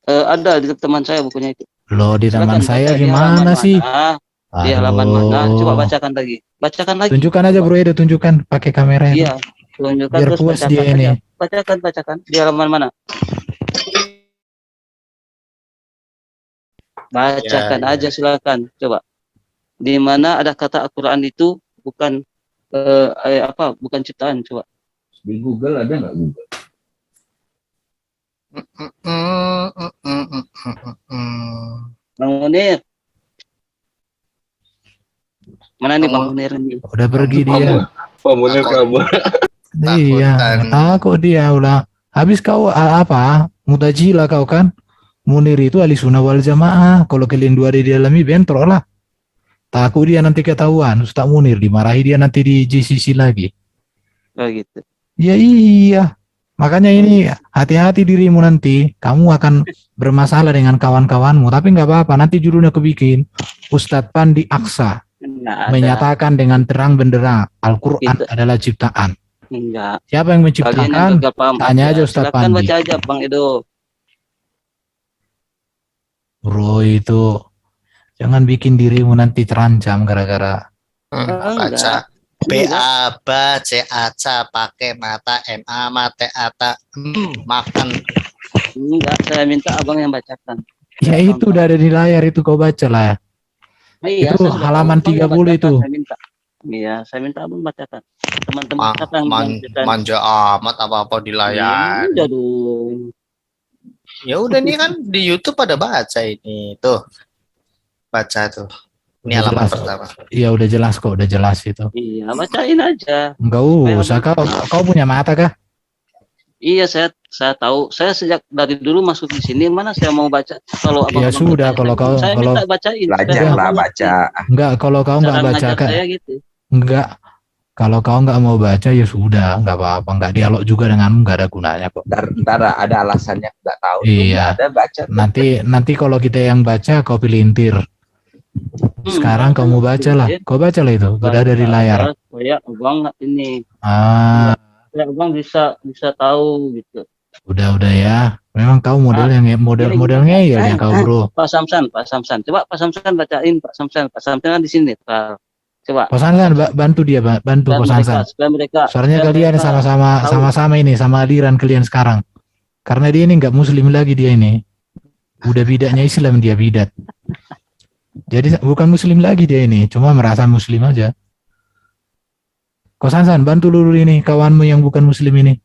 Ada di teman saya bukunya itu. Loh di teman Silakan saya baca di gimana halaman sih? mana. Di halaman mana? Coba bacakan lagi. Bacakan lagi. Tunjukkan aja bro Edo, tunjukkan pakai kamera itu. Iya. Tunjukkan Biar terus puas bacakan dia ini. aja. Bacakan. Di halaman mana? Bacakan Ya, ya. aja silakan. Coba. Di mana ada kata Al-Quran itu bukan bukan ciptaan, coba. Di Google ada nggak Google? Bang Munir. Mana nih Bang Kamu- Munir ini? Udah pergi dia. Pak Munir kabur. Iya, Takutan. takut dia udah. Habis kau apa? Mutajila kau kan? Munir itu ahli sunnah wal jamaah. Kalau kalian dua di dalami bentrok lah. Takut dia nanti ketahuan. Ustaz Munir dimarahi dia nanti di GCC lagi. Oh gitu. Ya iya. Makanya ini hati-hati dirimu nanti. Kamu akan bermasalah dengan kawan-kawanmu. Tapi nggak apa-apa. Nanti judulnya kebikin. Ustadz Pandi Aksa Enggak ada. menyatakan dengan terang benderang Al-Quran Itu. adalah ciptaan. Enggak. Siapa yang Kalian yang menciptakan? gagal paham. Tanya aja Ustaz Silakan Pandi. baca aja Bang Edo. Bro itu jangan bikin dirimu nanti terancam gara-gara Baca. BA, ba, C, A, C, pakai mata, MA, mate, ata, makan. Enggak, saya minta abang yang bacakan. ya itu udah ada di layar itu kau baca lah. Iya, Itu saya sudah halaman tahu, abang yang 30 bacakan, itu. Saya minta. Iya, saya minta abang bacakan. Teman-teman siapa yang bacakan? Manja amat apa-apa di layar. Udah dong. Ya udah nih kan di YouTube ada baca ini tuh. Baca tuh. Ini Udah halaman jelas. pertama. Iya udah jelas kok, udah jelas itu. Iya, bacain aja. Enggak usah kau punya mata kah? Iya, saya tahu. Saya sejak dari dulu masuk di sini, mana saya mau baca. Kalau Ya abang-abang sudah, bertanya, saya minta bacain. Belajarlah baca. enggak, kalau kau enggak Cara baca, ngajar saya gitu. enggak, kalau kau enggak mau baca ya sudah, enggak apa-apa, enggak dialog juga denganmu, enggak ada gunanya kok. Ntar ada alasannya nggak tahu. Iya. Ada baca. Nanti kalau kita yang baca kau pelintir. Sekarang kamu baca lah, kau baca lah itu, udah dari layar. Supaya abang ini, Ah, supaya abang bisa tahu gitu. udah ya. Memang kau modelnya modelnya ya kau bro. Pak Samsan. Coba Pak Samsan bacain, Pak Samsan kan di sini. Pak. Coba. Pak Sansan bantu dia, bantu Pak Sansan. Soalnya kalian sama-sama ini, sama aliran kalian sekarang. Karena dia ini nggak muslim lagi dia ini. Udah bidatnya Islam dia bidat. Jadi bukan muslim lagi dia ini, cuma merasa muslim aja. Ko Sansan, bantu dulu ini kawanmu yang bukan muslim ini.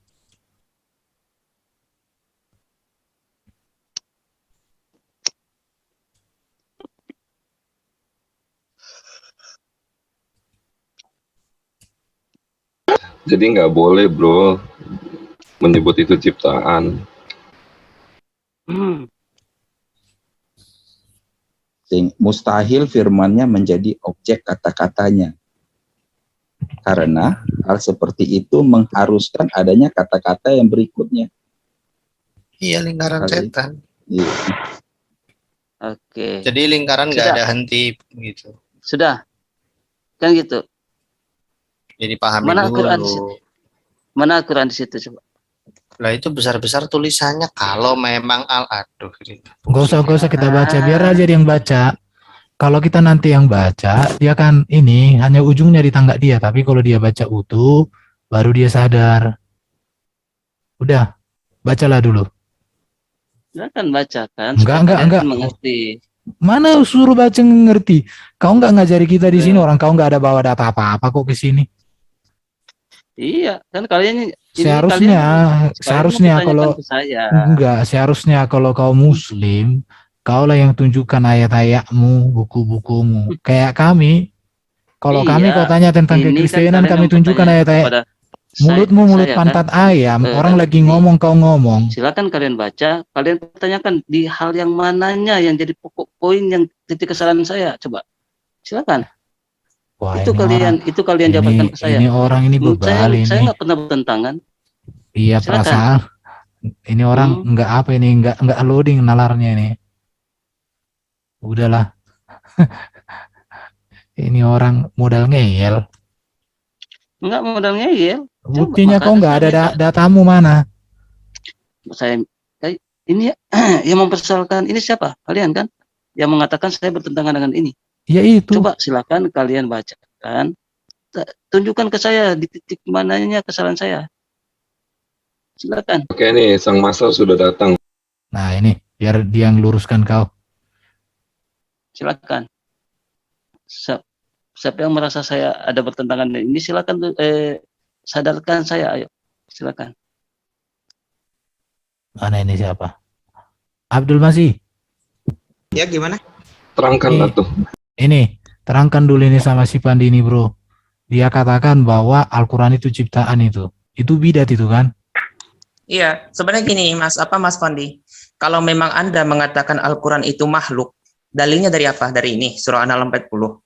Jadi nggak boleh bro menyebut itu ciptaan. Mustahil firmannya menjadi objek kata-katanya. Karena hal seperti itu mengharuskan adanya kata-kata yang berikutnya. Iya, lingkaran setan. Iya. Oke. Jadi lingkaran nggak ada henti gitu. Sudah. Kan gitu. Jadi pahami Mana dulu. Al-Quran di situ? Mana Al-Quran di situ coba? Lah itu besar-besar tulisannya kalau memang aduh. Gak usah kita baca, biar aja dia yang baca. Kalau kita nanti yang baca, dia kan ini hanya ujungnya di tanggak dia, tapi kalau dia baca utuh, baru dia sadar. Udah, bacalah dulu. Silakan baca kan. Enggak. Mengerti. Mana suruh baca ngerti? Kau enggak ngajari kita di sini, orang kau enggak ada bawa data apa-apa kok ke sini. Iya, kan kalian seharusnya kalau seharusnya kalau kau muslim, kaulah yang tunjukkan ayat-ayatmu, buku-bukumu. Kayak kami, kalau kami kau tanya tentang kekristenan, kami tunjukkan ayat-ayat. Mulutmu mulut pantat ayam, orang lagi ngomong kau ngomong. Silakan kalian baca, kalian pertanyakan di hal yang mananya yang jadi pokok poin yang titik kesalahan saya, coba. Silakan. Wah, itu kalian jabarkan ke saya. Ini orang ini bebal ini. Saya nggak pernah bertentangan. Iya, perasaan. Ini orang nggak loading nalarnya ini. Udahlah. Ini orang modal ngeyel. Enggak modal ngeyel. Buktinya kau nggak ada datamu mana? Saya ini yang mempersoalkan ini siapa? Kalian kan yang mengatakan saya bertentangan dengan ini. Ya itu. Coba silakan kalian bacakan, tunjukkan ke saya di titik mananya kesalahan saya. Silakan. Oke nih, Sang Masal sudah datang. Nah ini, biar dia yang luruskan kau. Silakan. Siapa yang merasa saya ada bertentangan dengan ini, silakan sadarkan saya, ayo. Silakan. Mana ini siapa? Abdul Masih. Ya gimana? Terangkanlah tuh. Ini, terangkan dulu ini sama si Pandi ini bro. Dia katakan bahwa Al-Quran itu ciptaan itu. Itu bidat itu kan? Iya, sebenarnya gini Mas Pandi. Kalau memang Anda mengatakan Al-Quran itu makhluk, dalilnya dari apa? Dari ini, surah An-Nahl 40.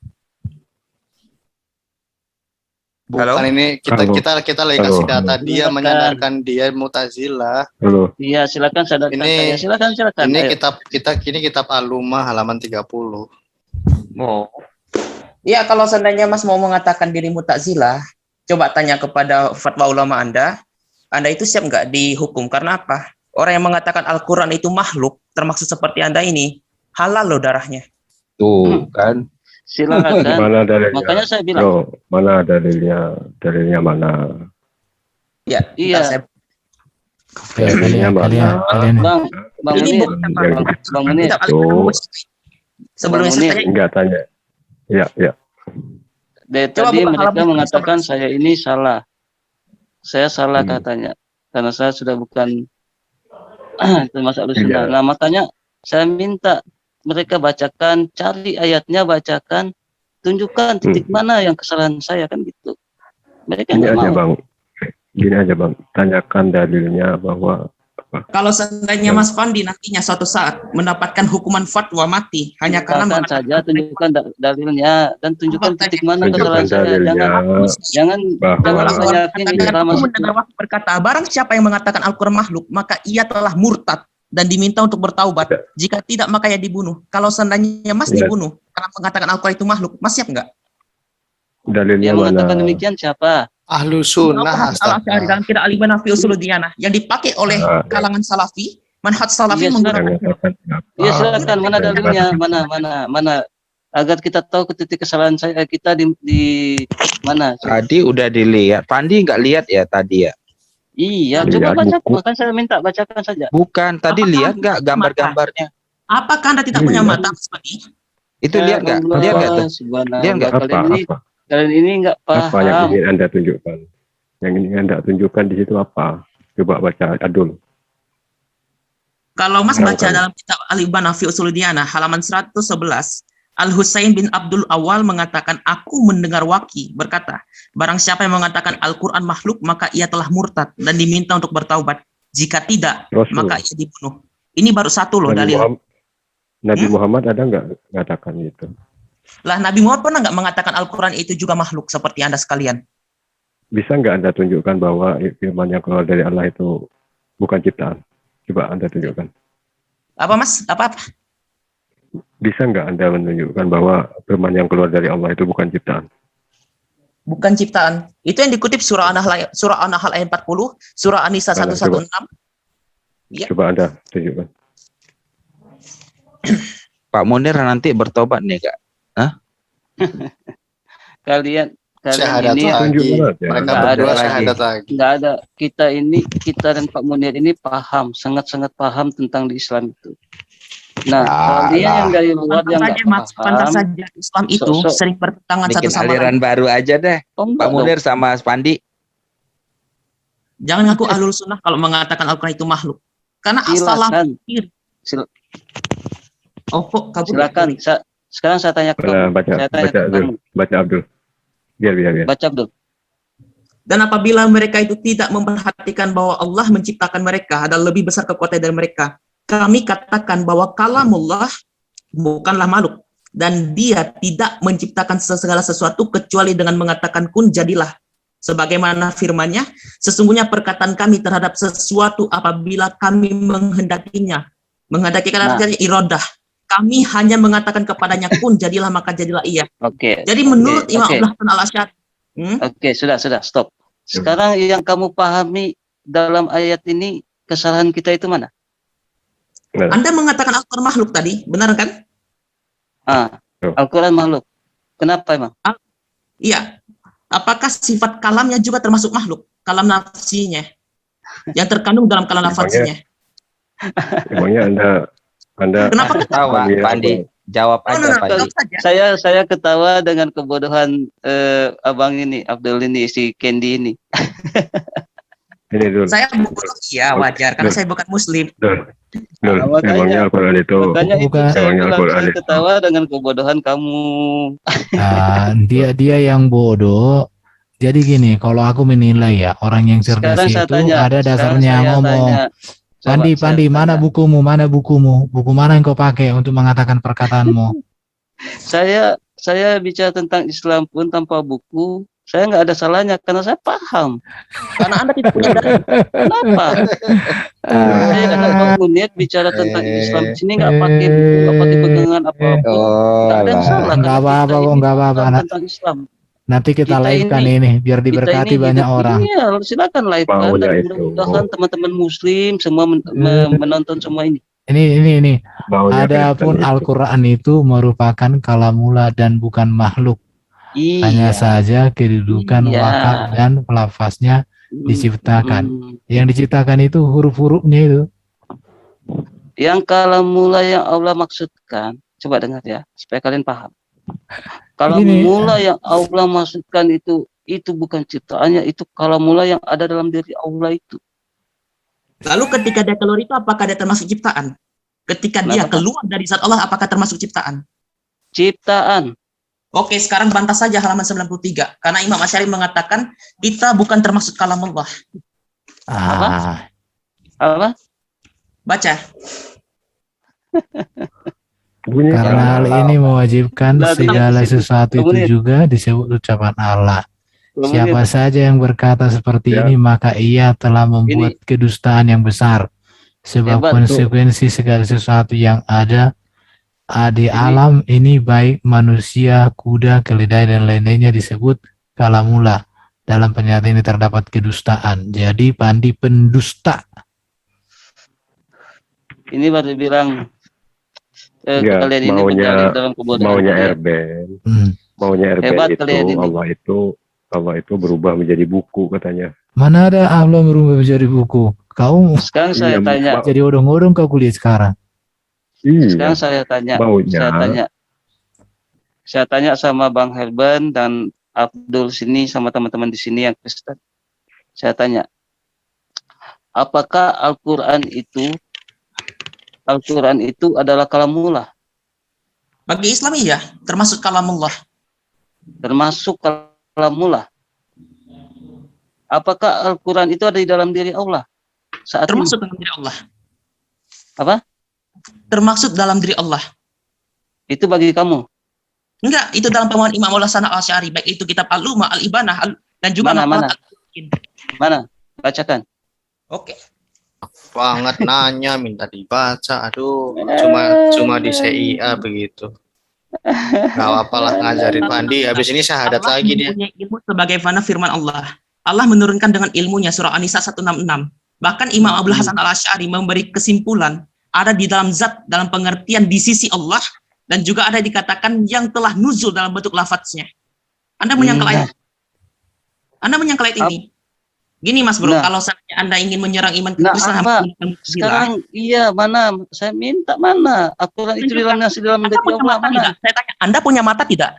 Bukan Halo? Ini kita lagi kasih data dia menyadarkan dia Mu'tazilah. Halo. Iya, silakan sadarkan Ini- saya. Silakan. Ini Ayo. kitab Al-Lumah halaman 30. Iya, kalau seandainya Mas mau mengatakan diri Mu'tazilah, coba tanya kepada fatwa ulama Anda itu siap nggak dihukum? Karena apa? Orang yang mengatakan Al-Quran itu makhluk, termasuk seperti Anda ini, halal loh darahnya. Tuh kan. Silakan. Mana dalilnya? Makanya saya bilang, Yo, mana dalilnya? Dalilnya mana? Ya, iya. saya Kalian Bang ini Munir, bukan Bang Munir. Sebelumnya saya tanya, Enggak tanya. Iya. Dari Coba tadi buka mereka halaman mengatakan 19. saya ini salah. Saya salah katanya. Karena saya sudah bukan termasuk Ahlussunnah. Iya. Nah, makanya saya minta mereka bacakan, cari ayatnya, bacakan, tunjukkan titik mana yang kesalahan saya kan gitu. Mereka Ini nggak aja mau. Bang. Gini aja Bang, tanyakan dalilnya bahwa Kalau seandainya Mas Fandi nantinya suatu saat mendapatkan hukuman fatwa mati hanya karena Tunjukkan saja, tunjukkan dalilnya dan tunjukkan titik mana tunjukkan kesalahan saya. dalilnya Jangan bahwa jangan yakin ini ceramah Aku mendengar waktu berkata, barang siapa yang mengatakan Al-Quran makhluk, maka ia telah murtad dan diminta untuk bertaubat. Jika tidak, maka ia dibunuh. Kalau seandainya Mas Ya. dibunuh karena mengatakan Al-Quran itu makhluk, Mas siap nggak? dalilnya yang mana? mengatakan demikian siapa? Ahlu sunnah Al-Asy'ari dalam kitab Al-Ibana fi Usuluddiyana yang dipakai oleh kalangan salafi, manhaj salafi Iya, menggunakan Yang mengatakan Iya apa? silakan, mana dalilnya, mana agar kita tahu ke titik kesalahan saya kita di mana. Tadi udah dilihat. Pandi nggak lihat ya tadi ya? Iya, Lihat coba baca, buku. bahkan saya minta bacakan saja. Bukan. Tadi Apakah lihat nggak Anda gambar-gambarnya? Apakah Anda tidak punya mata, Mas Fandi? Itu lihat nggak? Allah, Lihat nggak tuh? subhanallah. Lihat nggak? Kalian ini nggak Apa yang paham. ingin Anda tunjukkan? Yang ingin Anda tunjukkan di situ apa? Coba baca Adul. Kalau Mas Tahu baca kan? dalam kitab Al-Ibana fi Usuluddiyana halaman 111, Al-Husain bin Abdul Awal mengatakan, aku mendengar Waki berkata, barang siapa yang mengatakan Al-Quran makhluk, maka ia telah murtad dan diminta untuk bertaubat. Jika tidak, Rasul. maka ia dibunuh. Ini baru satu loh dalil. Nabi Muhammad ada nggak mengatakan itu? Lah Nabi Muhammad pernah nggak mengatakan Al-Quran itu juga makhluk seperti Anda sekalian? Bisa nggak Anda tunjukkan bahwa firman yang keluar dari Allah itu bukan ciptaan? Coba Anda tunjukkan. Apa Mas? Apa? Bisa nggak Anda menunjukkan bahwa firman yang keluar dari Allah itu bukan ciptaan? Bukan ciptaan. Itu yang dikutip surah An-Nahl ayat 40, surah An-Nisa Mana, 116. Ya. Coba Anda tunjukkan. Pak Munir nanti bertobat nih kak? Kalian syahadat ini lagi. Tunjukkan aja. Mereka Nggak berdua ada lagi. syahadat lagi. nggak ada. Kita dan Pak Munir ini paham, sangat-sangat paham tentang di Islam itu. Nah, kalian yang dari luar yang Pantas saja, nggak Mas. Pantas paham, saja Islam itu Sok-sok. sering bertentangan satu Bikin sama aliran lain. baru aja deh. oh, Pak enggak dong. Munir sama Pandi. Jangan ngaku ahlul sunnah kalau mengatakan Al-Quran itu makhluk. Karena asalah Silakan, oh kok kabur. silakan. Sekarang saya tanya ke Baca Abdul. Baca Abdul. Biar. baca Abdul. Dan apabila mereka itu tidak memperhatikan bahwa Allah menciptakan mereka adalah lebih besar kekuatan dari mereka, kami katakan bahwa kalamullah bukanlah makhluk dan dia tidak menciptakan segala sesuatu kecuali dengan mengatakan kun jadilah. Sebagaimana firman-Nya, sesungguhnya perkataan kami terhadap sesuatu apabila kami menghendakinya. Menghendaki kata iradah. Kami hanya mengatakan kepadanya kun jadilah maka jadilah ia. Oke. Jadi menurut Imam Oke. Abdul Rahman Al-Asy'ari, Oke, sudah, stop. Sekarang yang kamu pahami dalam ayat ini kesalahan kita itu mana? Anda mengatakan Al-Quran makhluk tadi, benar kan? Al-Quran makhluk. Kenapa emang? Iya. Apakah sifat kalamnya juga termasuk makhluk? Kalam nafsinya. Yang terkandung dalam kalam nafsinya. Emangnya Anda Kenapa Ketawa, Pandi, Pandi. Jawab Oh, aja, no, no, Pandi. jawab saja. Saya ketawa dengan kebodohan abang ini, Abdul ini, si Candy ini. ini dulu. Saya bodoh, iya wajar, karena saya bukan muslim. Dul, makanya- emangnya Al-Quran itu Makanya itu Bukan. saya Emangnya bilang Al-Quran saya itu. ketawa dengan kebodohan kamu. Dia yang bodoh. Jadi gini, kalau aku menilai ya orang yang cerdas Sekarang saya itu tanya. ada sekarang dasarnya saya ngomong. tanya. Coba, Pandi, saya Pandi, mana tanya. bukumu? Mana bukumu? Buku mana yang kau pakai untuk mengatakan perkataanmu? Saya bicara tentang Islam pun tanpa buku, saya nggak ada salahnya karena saya paham. Karena Anda tidak punya dalil. Kenapa? Saya dengan Pak Munir bicara tentang Islam di sini nggak pakai buku, nggak pakai pegangan apapun. Oh, Nggak ada yang lah. salah. Nggak karena apa-apa kita kok, ini nggak apa-apa, paham nak. tentang Islam. Nanti kita Kita live-kan ini- ini biar diberkati Kita ini banyak hidup- orang. Iya, silakan live kan Maunya dan itu. mudah-mudahan teman-teman Muslim semua menonton semua ini. Ini. maunya Adapun kelihatan itu. Al-Quran itu merupakan kalamullah dan bukan makhluk. Iya. Hanya saja kedudukan Iya. wakaf dan pelafaznya diciptakan. Yang diciptakan itu huruf-hurufnya itu. Yang kalam mula yang Allah maksudkan, coba dengar ya, supaya kalian paham. Kalau Begini. mula yang Allah maksudkan itu bukan ciptaannya, itu kalam mula yang ada dalam diri Allah itu. Lalu ketika dia keluar itu apakah dia termasuk ciptaan? Ketika dia Kenapa? keluar dari zat Allah apakah termasuk ciptaan? Ciptaan. Oke, sekarang bantah saja halaman 93. Karena Imam Asy'ari mengatakan kita bukan termasuk kalamullah. Apa? Baca. Bunyi Karena hal ini mewajibkan Nah, segala itu. sesuatu Kemudian. itu juga disebut ucapan Allah. Siapa saja yang berkata seperti Ya. ini, maka ia telah membuat kedustaan yang besar. Sebab Hebat. konsekuensi segala sesuatu yang ada di Ini. alam ini, baik manusia, kuda, keledai, dan lain-lainnya, disebut kalamullah. Dalam pernyataan ini terdapat kedustaan. Jadi Pandi pendusta. Ini baru bilang Ya, kalian ini berdalil dalam kebodohan maunya kalian. Erben, Hmm. maunya Erben Hebat itu kalian ini. Allah itu berubah menjadi buku katanya. Mana ada Allah berubah menjadi buku? Kau Sekarang saya Iya, tanya, jadi odong-odong kau kuliah sekarang. sekarang Iya, saya tanya, maunya. saya tanya sama Bang Herban dan Abdul sini sama teman-teman di sini yang Kristen. Saya tanya, apakah Al-Quran itu adalah kalamullah? Bagi Islam iya, termasuk kalamullah. Termasuk kalamullah. Apakah Al-Quran itu ada di dalam diri Allah? Saat Termasuk ini. dalam diri Allah. Apa? Termasuk dalam diri Allah. Itu bagi kamu. Enggak, itu dalam pemahaman Imam Al-Hasan Al-Asy'ari, baik itu kitab Al-Lumah, Al-Ibanah, dan juga Mana? Maqalat Al-Yakin. Mana? Bacakan. Oke. Banget nanya minta dibaca. Aduh, cuma di CIA begitu. Gak apa-apa lah ngajarin Pandi. Habis ini syahadat Allah lagi dia. mempunyai ilmu sebagaimana firman Allah. Allah menurunkan dengan ilmunya, surah An-Nisa 166. Bahkan Imam Abdul Hasan Al-Asy'ari memberi kesimpulan ada di dalam zat, dalam pengertian di sisi Allah, dan juga ada dikatakan yang telah nuzul dalam bentuk lafadznya. Anda menyangkal ayat? Anda menyangkal ayat ini? Gini Mas Bro, Nah. kalau seandainya Anda ingin menyerang iman Nah, Kristen, apa? menggunakan Mu'tazilah, Sekarang iya mana? Saya minta mana? Al-Quran itu di dalam Anda diri punya Allah mata mana? tidak? Saya tanya, Anda punya mata tidak?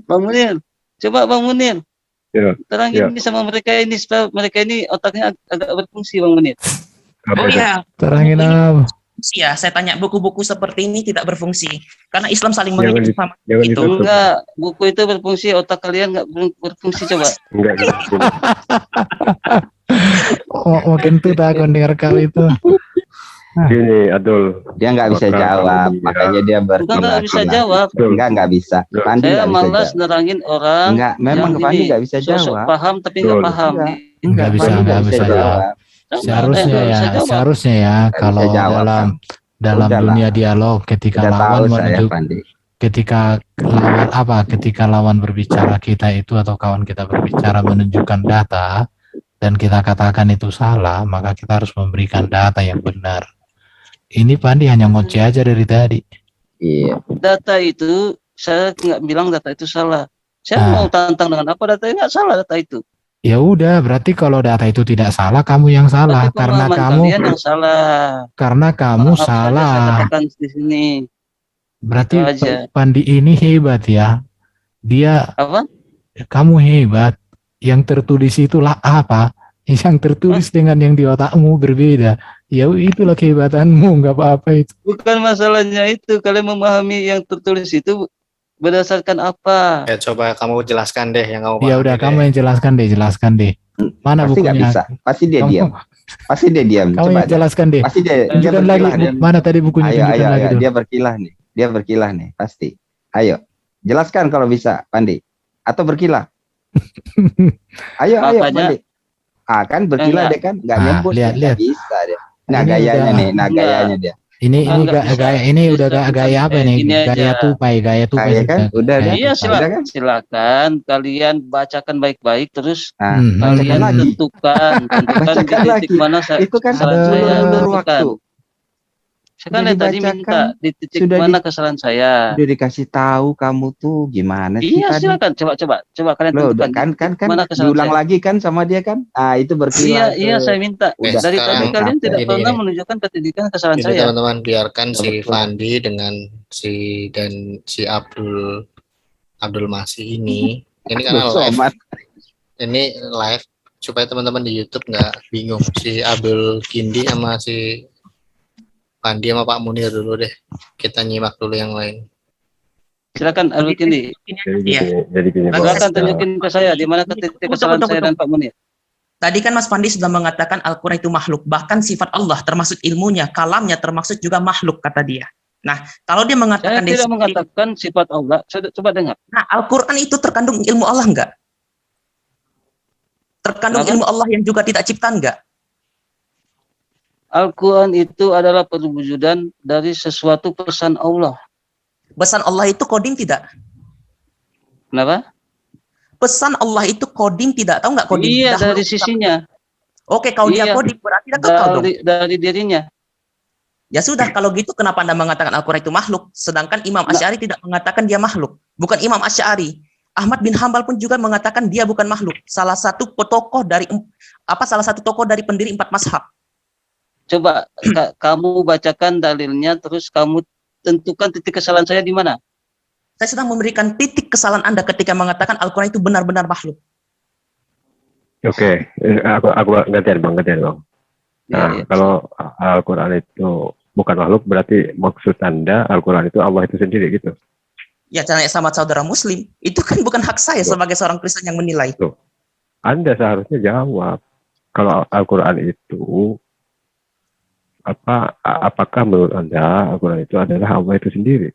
Bang Munir, coba Bang Munir. Ya, Terangin ya. ini sama mereka ini supaya mereka ini otaknya agak berfungsi Bang Munir. Apa Oh itu? iya, Terangin apa? ya, saya tanya, buku-buku seperti ini tidak berfungsi karena Islam saling Jangan mengikat di- sama jangan itu. ditutup. Enggak, buku itu berfungsi, otak kalian enggak berfungsi coba. Enggak gitu. Makin tuh takut dengar kau itu. Gini, Adul. Dia nggak bisa Maka jawab, kalau dia- makanya dia Bukan nggak bisa berkeyakinan. jawab. Nggak bisa. Pandi Saya nggak bisa malas jawab. nerangin orang Enggak, memang yang Pandi ini nggak bisa sosok jawab. paham tapi nggak Betul. paham. Nggak bisa, Pandi nggak bisa jawab. Seharusnya bisa ya, jawab. seharusnya ya Nggak kalau bisa jawab, dalam Udahlah. dunia dialog ketika Udah tahu lawan saya menunjuk Pandi. ketika lawan berbicara kita itu atau kawan kita berbicara menunjukkan data dan kita katakan itu salah, maka kita harus memberikan data yang benar. Ini Pandi hanya ngoceh aja dari tadi. Iya. Data itu saya nggak bilang data itu salah. Saya Ah. mau tantang dengan apa data nggak salah data itu. Ya udah, berarti kalau data itu tidak salah, kamu yang salah Berarti karena pemahaman kamu kalian yang salah. kamu Maaf saja saya salah. katakan di sini. Berarti Itu aja. Pandi ini hebat ya. Dia Apa? kamu hebat. Yang tertulis itulah apa? Yang tertulis dengan yang di otakmu berbeda. Ya itulah kehebatanmu, nggak apa-apa itu. Bukan masalahnya itu. Kalian memahami yang tertulis itu berdasarkan apa? Ya coba kamu jelaskan deh yang kamu Ya pahami udah, deh. kamu yang jelaskan deh. Mana Pasti nggak bukunya? bisa. Pasti dia Kamu, diam. Pasti dia diam. kamu Coba yang aja. jelaskan deh. Pasti dia Tunjukkan lagi. berkilah. Dia. Mana tadi bukunya? Ayo, Tunjukkan lagi dulu. dia berkilah nih. Dia berkilah nih, pasti. Ayo, jelaskan kalau bisa, Pandi. Atau berkilah. Ayo, Makanya- Pandi. Ah, kan berkilah Enggak. deh kan, nggak Ah, nyebut, lihat, nggak lihat. bisa deh. Nah, Ini gayanya udah- nih, Enggak. gayanya dia. Ini Nggak bisa. gaya ini udah Bisa, gaya apa nih? gini aja. Gaya tupai Kayak kan, udah Gaya kan? Iya tupai. Udah kan? silakan kalian bacakan baik-baik terus Nah, Hmm. bacakan kalian lagi. tentukan di Bacakan titik lagi. mana saya Itu kan kesalahan ada saya ulur tentukan. waktu. Saya kan Sudah dari tadi dibacakan, minta di titik sudah mana kesalahan saya. Udah dikasih tahu kamu tuh gimana sih Iya tadi? silakan coba kalian Loh, tentukan. kan Mana kesalahan diulang saya? lagi kan sama dia kan? Ah, itu Iya berkilah. iya tuh. saya minta. Udah, Dari tadi sekarang kalian tidak ini, pernah ini. menunjukkan ketidikan kesalahan Jadi saya. teman-teman biarkan si Betul. Fandi dengan si Abdul Masih ini karena Loh, live, Somat. ini live supaya teman-teman di YouTube nggak bingung si Abdul Kindi sama si Pandi sama Pak Munir dulu deh. Kita nyimak dulu yang lain. Silakan Al-Kindi. Jadi gini, Kalau Bro. Silakan tunjukin ke saya di mana titik kesalahan saya dan Pak Munir. Tadi kan Mas Pandi sudah mengatakan Al-Quran itu makhluk, bahkan sifat Allah termasuk ilmunya, kalamnya termasuk juga makhluk kata dia. Nah, kalau dia Saya mengatakan tidak mengatakan sifat Allah. Coba dengar. nah, Al-Quran itu terkandung ilmu Allah enggak? Terkandung Kenapa? ilmu Allah yang juga tidak ciptaan enggak? Al-Quran itu adalah perwujudan dari sesuatu pesan Allah. Pesan Allah itu kodim tidak? Kenapa? Pesan Allah itu kodim tidak? Tahu nggak kodim? Iya, Dahulu. dari sisinya. Oke, kalau dia Iya. kodim berarti dia kekal dong. Dari dirinya. Ya sudah, kalau gitu kenapa Anda mengatakan Al-Quran itu makhluk? Sedangkan Imam Asy'ari tidak mengatakan dia makhluk. Bukan Imam Asy'ari. Ahmad bin Hambal pun juga mengatakan dia bukan makhluk. Salah satu tokoh dari pendiri 4 mazhab. Coba kamu bacakan dalilnya, terus kamu tentukan titik kesalahan saya di mana. Saya sedang memberikan titik kesalahan Anda ketika mengatakan Al-Quran itu benar-benar makhluk. Oke, aku gantian bang. Nah, Ya. kalau Al-Quran itu bukan makhluk, berarti maksud Anda Al-Quran itu Allah itu sendiri gitu. Ya, tanya sama saudara Muslim. Itu kan bukan hak saya sebagai seorang Kristen yang menilai. Anda seharusnya jawab kalau Al-Quran itu apakah menurut Anda Al-Quran itu adalah Allah itu sendiri?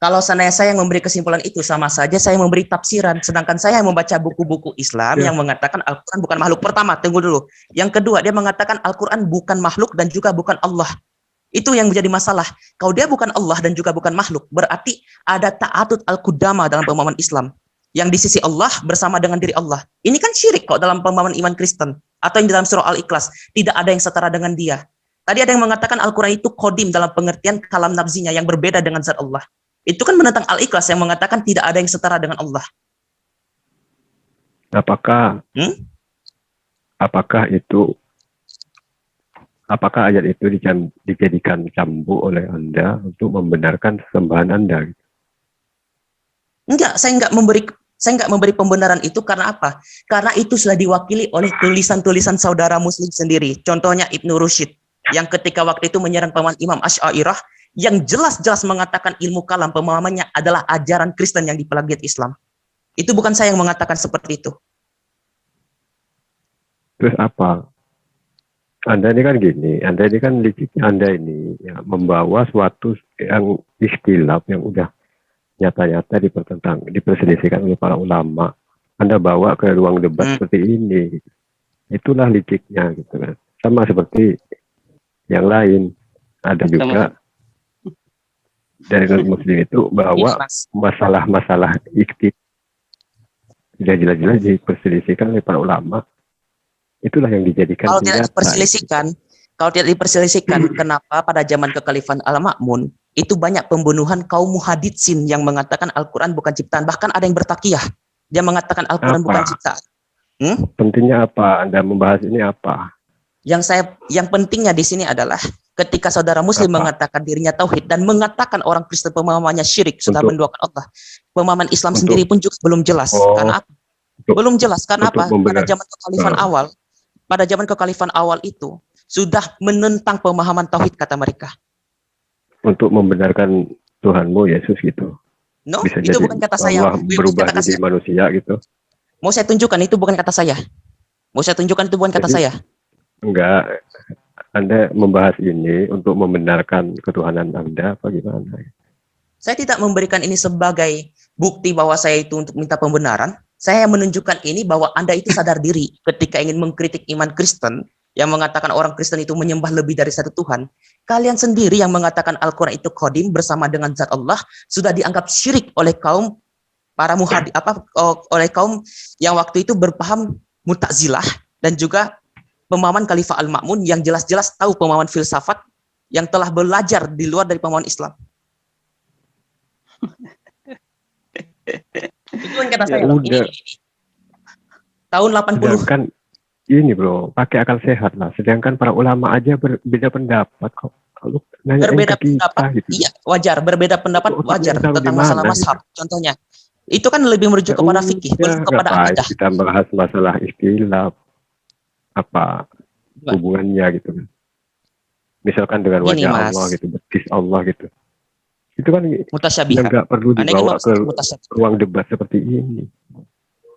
Kalau saya yang memberi kesimpulan itu, sama saja saya memberi tafsiran. Sedangkan saya yang membaca buku-buku Islam yang mengatakan Al-Quran bukan makhluk. Pertama, tunggu dulu. Yang kedua, dia mengatakan Al-Quran bukan makhluk dan juga bukan Allah. Itu yang menjadi masalah. Kalau dia bukan Allah dan juga bukan makhluk, berarti ada ta'atut al-qudama dalam pemahaman Islam. Yang di sisi Allah bersama dengan diri Allah. Ini kan syirik kok dalam pemahaman iman Kristen. Atau yang dalam surah Al-Ikhlas. Tidak ada yang setara dengan dia. Tadi ada yang mengatakan Al-Quran itu kodim dalam pengertian kalam nafsinya yang berbeda dengan zat Allah. Itu kan menentang Al-Ikhlas yang mengatakan tidak ada yang setara dengan Allah. Apakah ayat itu dijadikan cambuk oleh Anda untuk membenarkan sesembahan Anda? Enggak, saya enggak memberi pembenaran itu karena apa? Karena itu sudah diwakili oleh tulisan-tulisan saudara Muslim sendiri. Contohnya Ibnu Rushd yang ketika waktu itu menyerang pemahaman Imam Asy'ariyah yang jelas-jelas mengatakan ilmu kalam pemahamannya adalah ajaran Kristen yang diplagiat Islam. Itu bukan saya yang mengatakan seperti itu. Terus apa? Anda ini kan gini, Anda ini ya, membawa suatu yang ikhtilaf yang udah nyata-nyata diperselisihkan oleh para ulama. Anda bawa ke ruang debat seperti ini. Itulah liciknya gitu kan. Sama seperti yang lain. Ada juga dari non-muslim itu bahwa masalah-masalah ikhtilaf sudah jelas-jelas diperselisihkan oleh para ulama. Itulah yang dijadikan Kalau tidak diperselisihkan, kenapa pada zaman kekhalifahan Al-Ma'mun itu banyak pembunuhan kaum muhaditsin yang mengatakan Al-Quran bukan ciptaan, bahkan ada yang bertakiyah dia mengatakan Al-Quran bukan ciptaan. Pentingnya apa? Anda membahas ini apa? Yang pentingnya di sini adalah ketika saudara Muslim mengatakan dirinya tauhid dan mengatakan orang Kristen pemahamannya syirik sudah menduakan Allah. Pemahaman Islam sendiri pun juga belum jelas. Karena apa? Belum jelas karena apa? Pada zaman kekhalifahan awal itu sudah menentang pemahaman tauhid kata mereka. Untuk membenarkan Tuhanmu Yesus gitu. No, bisa itu jadi bukan kata saya. Allah berubah jadi manusia gitu. Mau saya tunjukkan itu bukan kata saya. Saya. Enggak. Anda membahas ini untuk membenarkan ketuhanan Anda apa gimana? Saya tidak memberikan ini sebagai bukti bahwa saya itu untuk minta pembenaran. Saya menunjukkan ini bahwa Anda itu sadar diri ketika ingin mengkritik iman Kristen yang mengatakan orang Kristen itu menyembah lebih dari satu Tuhan. Kalian sendiri yang mengatakan Al-Quran itu kodim bersama dengan zat Allah sudah dianggap syirik oleh kaum oleh kaum yang waktu itu berpaham Mu'tazilah dan juga pemahaman Khalifah Al-Ma'mun yang jelas-jelas tahu pemahaman filsafat yang telah belajar di luar dari pemahaman Islam. Itu yang kata saya. Ini. Tahun 80. Sedangkan ini bro, pakai akal sehat lah. Sedangkan para ulama aja berbeda pendapat kok. Kalau nanya berbeda ke kita, pendapat, gitu. iya wajar. Berbeda pendapat wajar tentang masalah mazhab. Contohnya, itu kan lebih merujuk kepada fikih, merujuk kepada akidah. Kita bahas masalah ikhtilaf, apa hubungannya gitu kan? Misalkan dengan Gini, wajah Mas. Allah gitu, betis Allah gitu. Itu kan yang Mutasyabihat. nggak perlu Anda ingin dibawa ke membahas mutasyabihat. ruang debat seperti ini.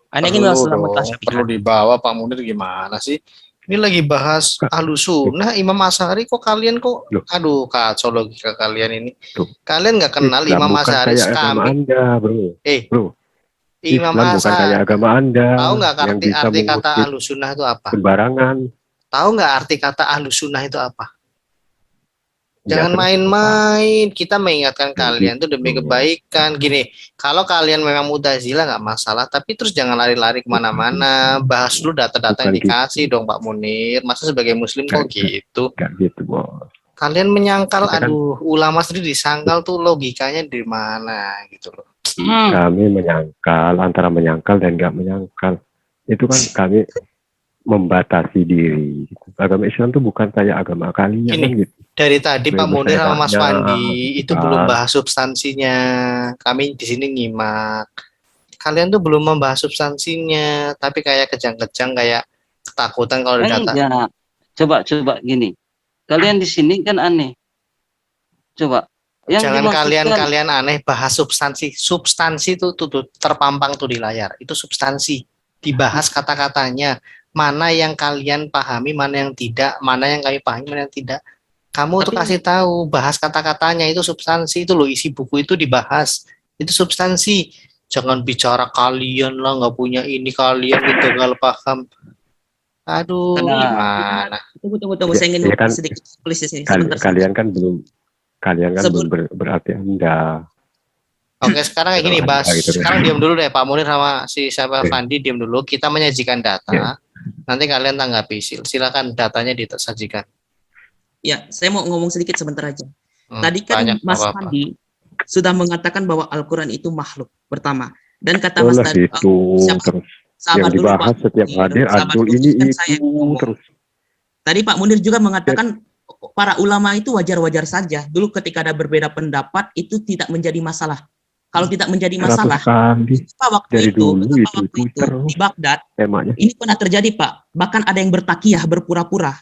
Anda ingin Perlu membahas dong, mutasyabihat. perlu dibawa Pak Munir gimana sih? Ini lagi bahas Ahlussunnah, Imam Asy'ari kok kalian kok, Loh. aduh kacau logika kalian ini. Tuh. Kalian nggak kenal Islam Imam bukan Asy'ari kayak agama sekambing. Anda, bro. Bro. Imam Islam bukan kayak Asy'ari. agama Anda Tahu nggak yang arti bisa arti kata mengutip Ahlussunnah itu apa? sembarangan. Tahu nggak arti kata Ahlussunnah itu apa? Ya, Jangan terus main-main. Kita mengingatkan Ya, kalian tuh demi gitu. kebaikan. Gini, kalau kalian memang Mu'tazilah nggak masalah, tapi terus jangan lari-lari kemana-mana. Bahas dulu data-data yang Bukan gitu. dikasih dong Pak Munir. Masa sebagai Muslim kok gitu? Gak gitu, bos. Kalian menyangkal, Kita kan- aduh, ulama sendiri disangkal tuh logikanya di mana gitu loh. Kami menyangkal, antara menyangkal dan gak menyangkal. Itu kan kami membatasi diri. Agama Islam tuh bukan kayak agama kalian Gini, kan gitu. Dari tadi Pak Bebas Munir sama Mas saya Fandi itu tanya, belum bahas substansinya. Kami di sini nyimak. Kalian tuh belum membahas substansinya, tapi kayak kejang-kejang, kayak ketakutan kalau ada data. Enggak. Coba gini. Kalian di sini kan aneh. Coba. Yang Jangan dimaksudkan- kalian aneh, bahas substansi. Substansi tuh terpampang tuh di layar. Itu substansi. Dibahas kata-katanya. Mana yang kalian pahami, mana yang tidak, mana yang kami pahami, mana yang tidak. Kamu tuh Tapi- kasih tahu, bahas kata-katanya itu substansi, itu loh isi buku itu dibahas. Itu substansi. Jangan bicara kalian lah nggak punya ini, kalian itu nggak paham. Aduh, Nah. gimana? Tunggu. Ya, Saya ingin ya kan, sedikit tulis di sini. Kalian kan belum Sebelum- berarti Anda. Oke, sekarang kayak gini, bahas. Gitu. Sekarang diam dulu deh, Pak Munir sama si siapa Oke. Fandi diam dulu. Kita menyajikan data. Ya. Nanti kalian tanggapi. Silakan datanya disajikan. Ya, saya mau ngomong sedikit sebentar aja. Hmm, Tadi kan banyak, Mas apa-apa. Fandi sudah mengatakan bahwa Al-Quran itu makhluk pertama. Dan kata Oh Mas lah tadi, gitu siapa- terus. sahabat Yang dulu dibahas Pak setiap Munir, hadir sahabat Abdul dulu, ini kan saya itu ngomong. terus. Tadi Pak Munir juga mengatakan para ulama itu wajar-wajar saja. Dulu ketika ada berbeda pendapat itu tidak menjadi masalah. Kalau tidak menjadi 100 masalah, kali Pak waktu dari itu, dulu betapa itu waktu itu terus di Baghdad temanya. ini pernah terjadi Pak. Bahkan ada yang bertakiyah berpura-pura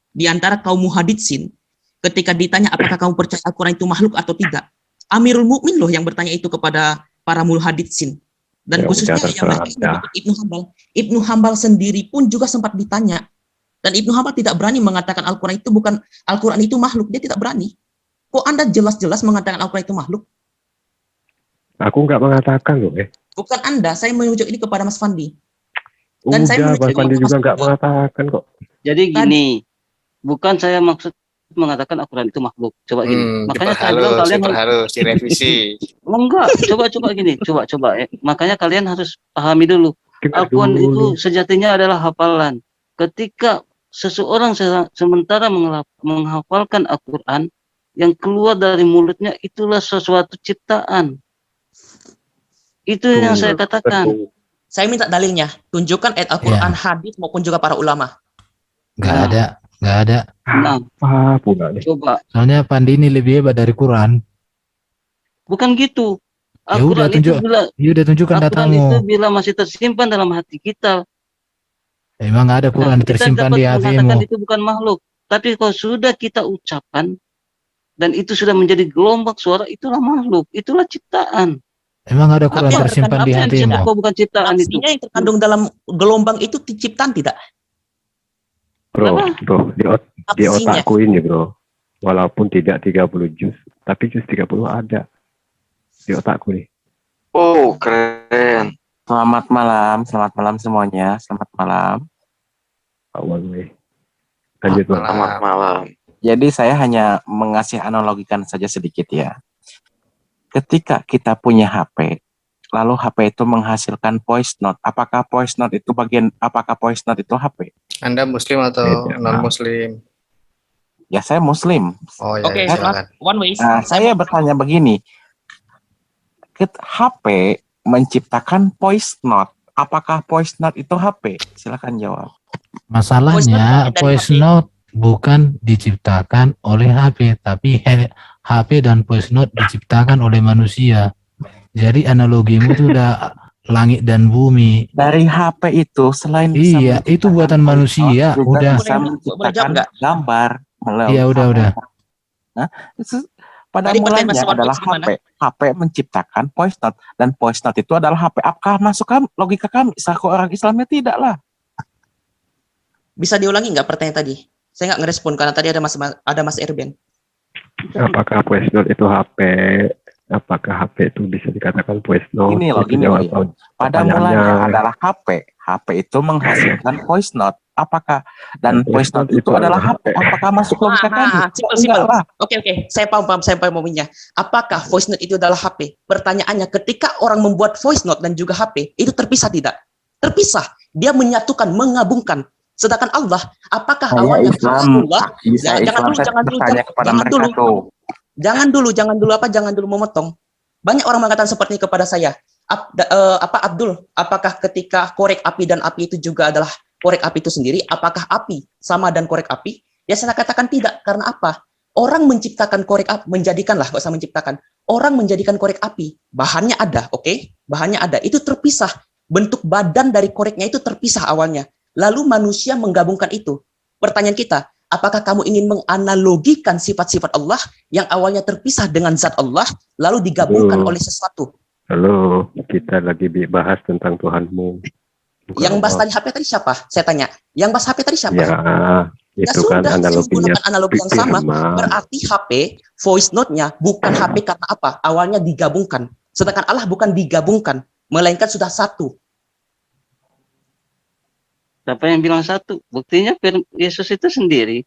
di antara kaum muhaditsin. Ketika ditanya apakah kamu percaya Al-Quran itu makhluk atau tidak, Amirul Mukmin loh yang bertanya itu kepada para muhaditsin. Dan Ya khususnya udah, yang terserah mereka Anda. menyebut Ibnu Hambal. Ibnu Hambal sendiri pun juga sempat ditanya. Dan Ibnu Hambal tidak berani mengatakan Al-Quran itu makhluk. Dia tidak berani. Kok Anda jelas-jelas mengatakan Al-Quran itu makhluk? Aku nggak mengatakan loh. Bukan Anda, saya merujuk ini kepada Mas Fandi. Dan saya Udah, merujuk Bang Pandi ke juga Mas nggak Fandi. mengatakan kok. Jadi gini, bukan saya maksud mengatakan Al-Quran itu makhluk. Coba gini. Makanya saya bilang kalian harus direvisi. enggak, coba gini, coba. Makanya kalian harus pahami dulu. Dengar Al-Quran dulu. itu sejatinya adalah hafalan. Ketika seseorang sementara menghafalkan Al-Quran, yang keluar dari mulutnya itulah sesuatu ciptaan. Itu yang saya katakan. Saya minta dalilnya. Tunjukkan ayat Al-Quran, hadis maupun juga para ulama. Nggak ada. Nah, Apa pula nih? coba. Soalnya Pandi ini lebih hebat dari Quran. Bukan gitu. Ya udah, Al-Quran itu bila Ya udah tunjukkan Al-Quran itu datamu. bila masih tersimpan dalam hati kita. Emang ada Quran Kita tersimpan dapat di mengatakan hatimu. itu bukan makhluk. Tapi kalau sudah kita ucapkan dan itu sudah menjadi gelombang suara, itulah makhluk, itulah ciptaan. Emang ada Quran Tapi tersimpan di apa yang hatimu. Kok bukan ciptaan itu? Artinya yang terkandung dalam gelombang itu ciptaan tidak? Bro, di Aksinya. otakku ini bro, walaupun tidak 30 juz, tapi juz 30 ada di otakku nih. Oh, keren. Selamat malam semuanya. Selamat malam. Awal nih. Lanjut bang. Selamat malam. Jadi saya hanya mengasih analogikan saja sedikit ya. Ketika kita punya HP, lalu HP itu menghasilkan voice note. Apakah voice note itu HP? Anda Muslim atau Beda. non-Muslim? Ya saya Muslim. Oh ya, Oke, silakan. one way. Nah, saya bertanya begini. HP menciptakan voice note. Apakah voice note itu HP? Silakan jawab. Masalahnya voice note bukan diciptakan oleh HP, tapi HP dan voice note diciptakan oleh manusia. Jadi analogimu itu udah langit dan bumi. Dari HP itu selain bisa Iya, itu menciptakan buatan voice manusia. note, juga Udah. bisa menciptakan nggak? gambar, Halo. Iya, udah. Nah, pada Tadi pertanyaan mulanya Mas Wahid adalah gimana? HP. HP menciptakan voice note dan voice note itu adalah HP. Apakah masuk logika kami selaku orang Islamnya? Tidak lah. Bisa diulangi nggak pertanyaan tadi? Saya nggak ngerespon karena tadi ada Mas Erben. Apakah voice note itu HP? Apakah HP itu bisa dikatakan voice note? Gini loh, Itu gini loh. jawaban Pada pertanyaannya. mulanya adalah HP. HP itu menghasilkan voice note. Apakah dan voice note itu adalah HP? Apakah masuk logika kami? Simpel. Enggak lah. Oke. Saya paham poinnya. Apakah voice note itu adalah HP? Pertanyaannya, ketika orang membuat voice note dan juga HP, itu terpisah tidak? Terpisah. Dia menyatukan, menggabungkan. Sedangkan Allah, apakah Saya awalnya Islam. Allah? Saya Islam. Saya bertanya kepada mereka tuh. Jangan dulu memotong. Banyak orang mengatakan seperti ini kepada saya. Abdul, apakah ketika korek api dan api itu juga adalah korek api itu sendiri? Apakah api sama dan korek api? Ya saya katakan tidak. Karena apa? Orang menciptakan korek api, menjadikanlah, gak usah menciptakan. Orang menjadikan korek api. Bahannya ada, oke? Bahannya ada. Itu terpisah. Bentuk badan dari koreknya itu terpisah awalnya. Lalu manusia menggabungkan itu. Pertanyaan kita, apakah kamu ingin menganalogikan sifat-sifat Allah yang awalnya terpisah dengan zat Allah, lalu digabungkan oleh sesuatu? Halo, kita lagi bahas tentang Tuhanmu. Bukan Yang bahas Allah. tadi HP tadi siapa? Saya tanya. Yang bahas HP tadi siapa? Ya, itu Ya kan sudah, saya analoginya menggunakan analogi yang sama. firman. Berarti HP, voice note-nya bukan HP karena apa? Awalnya digabungkan. Sedangkan Allah bukan digabungkan, melainkan sudah satu. Siapa yang bilang satu? Buktinya Yesus itu sendiri.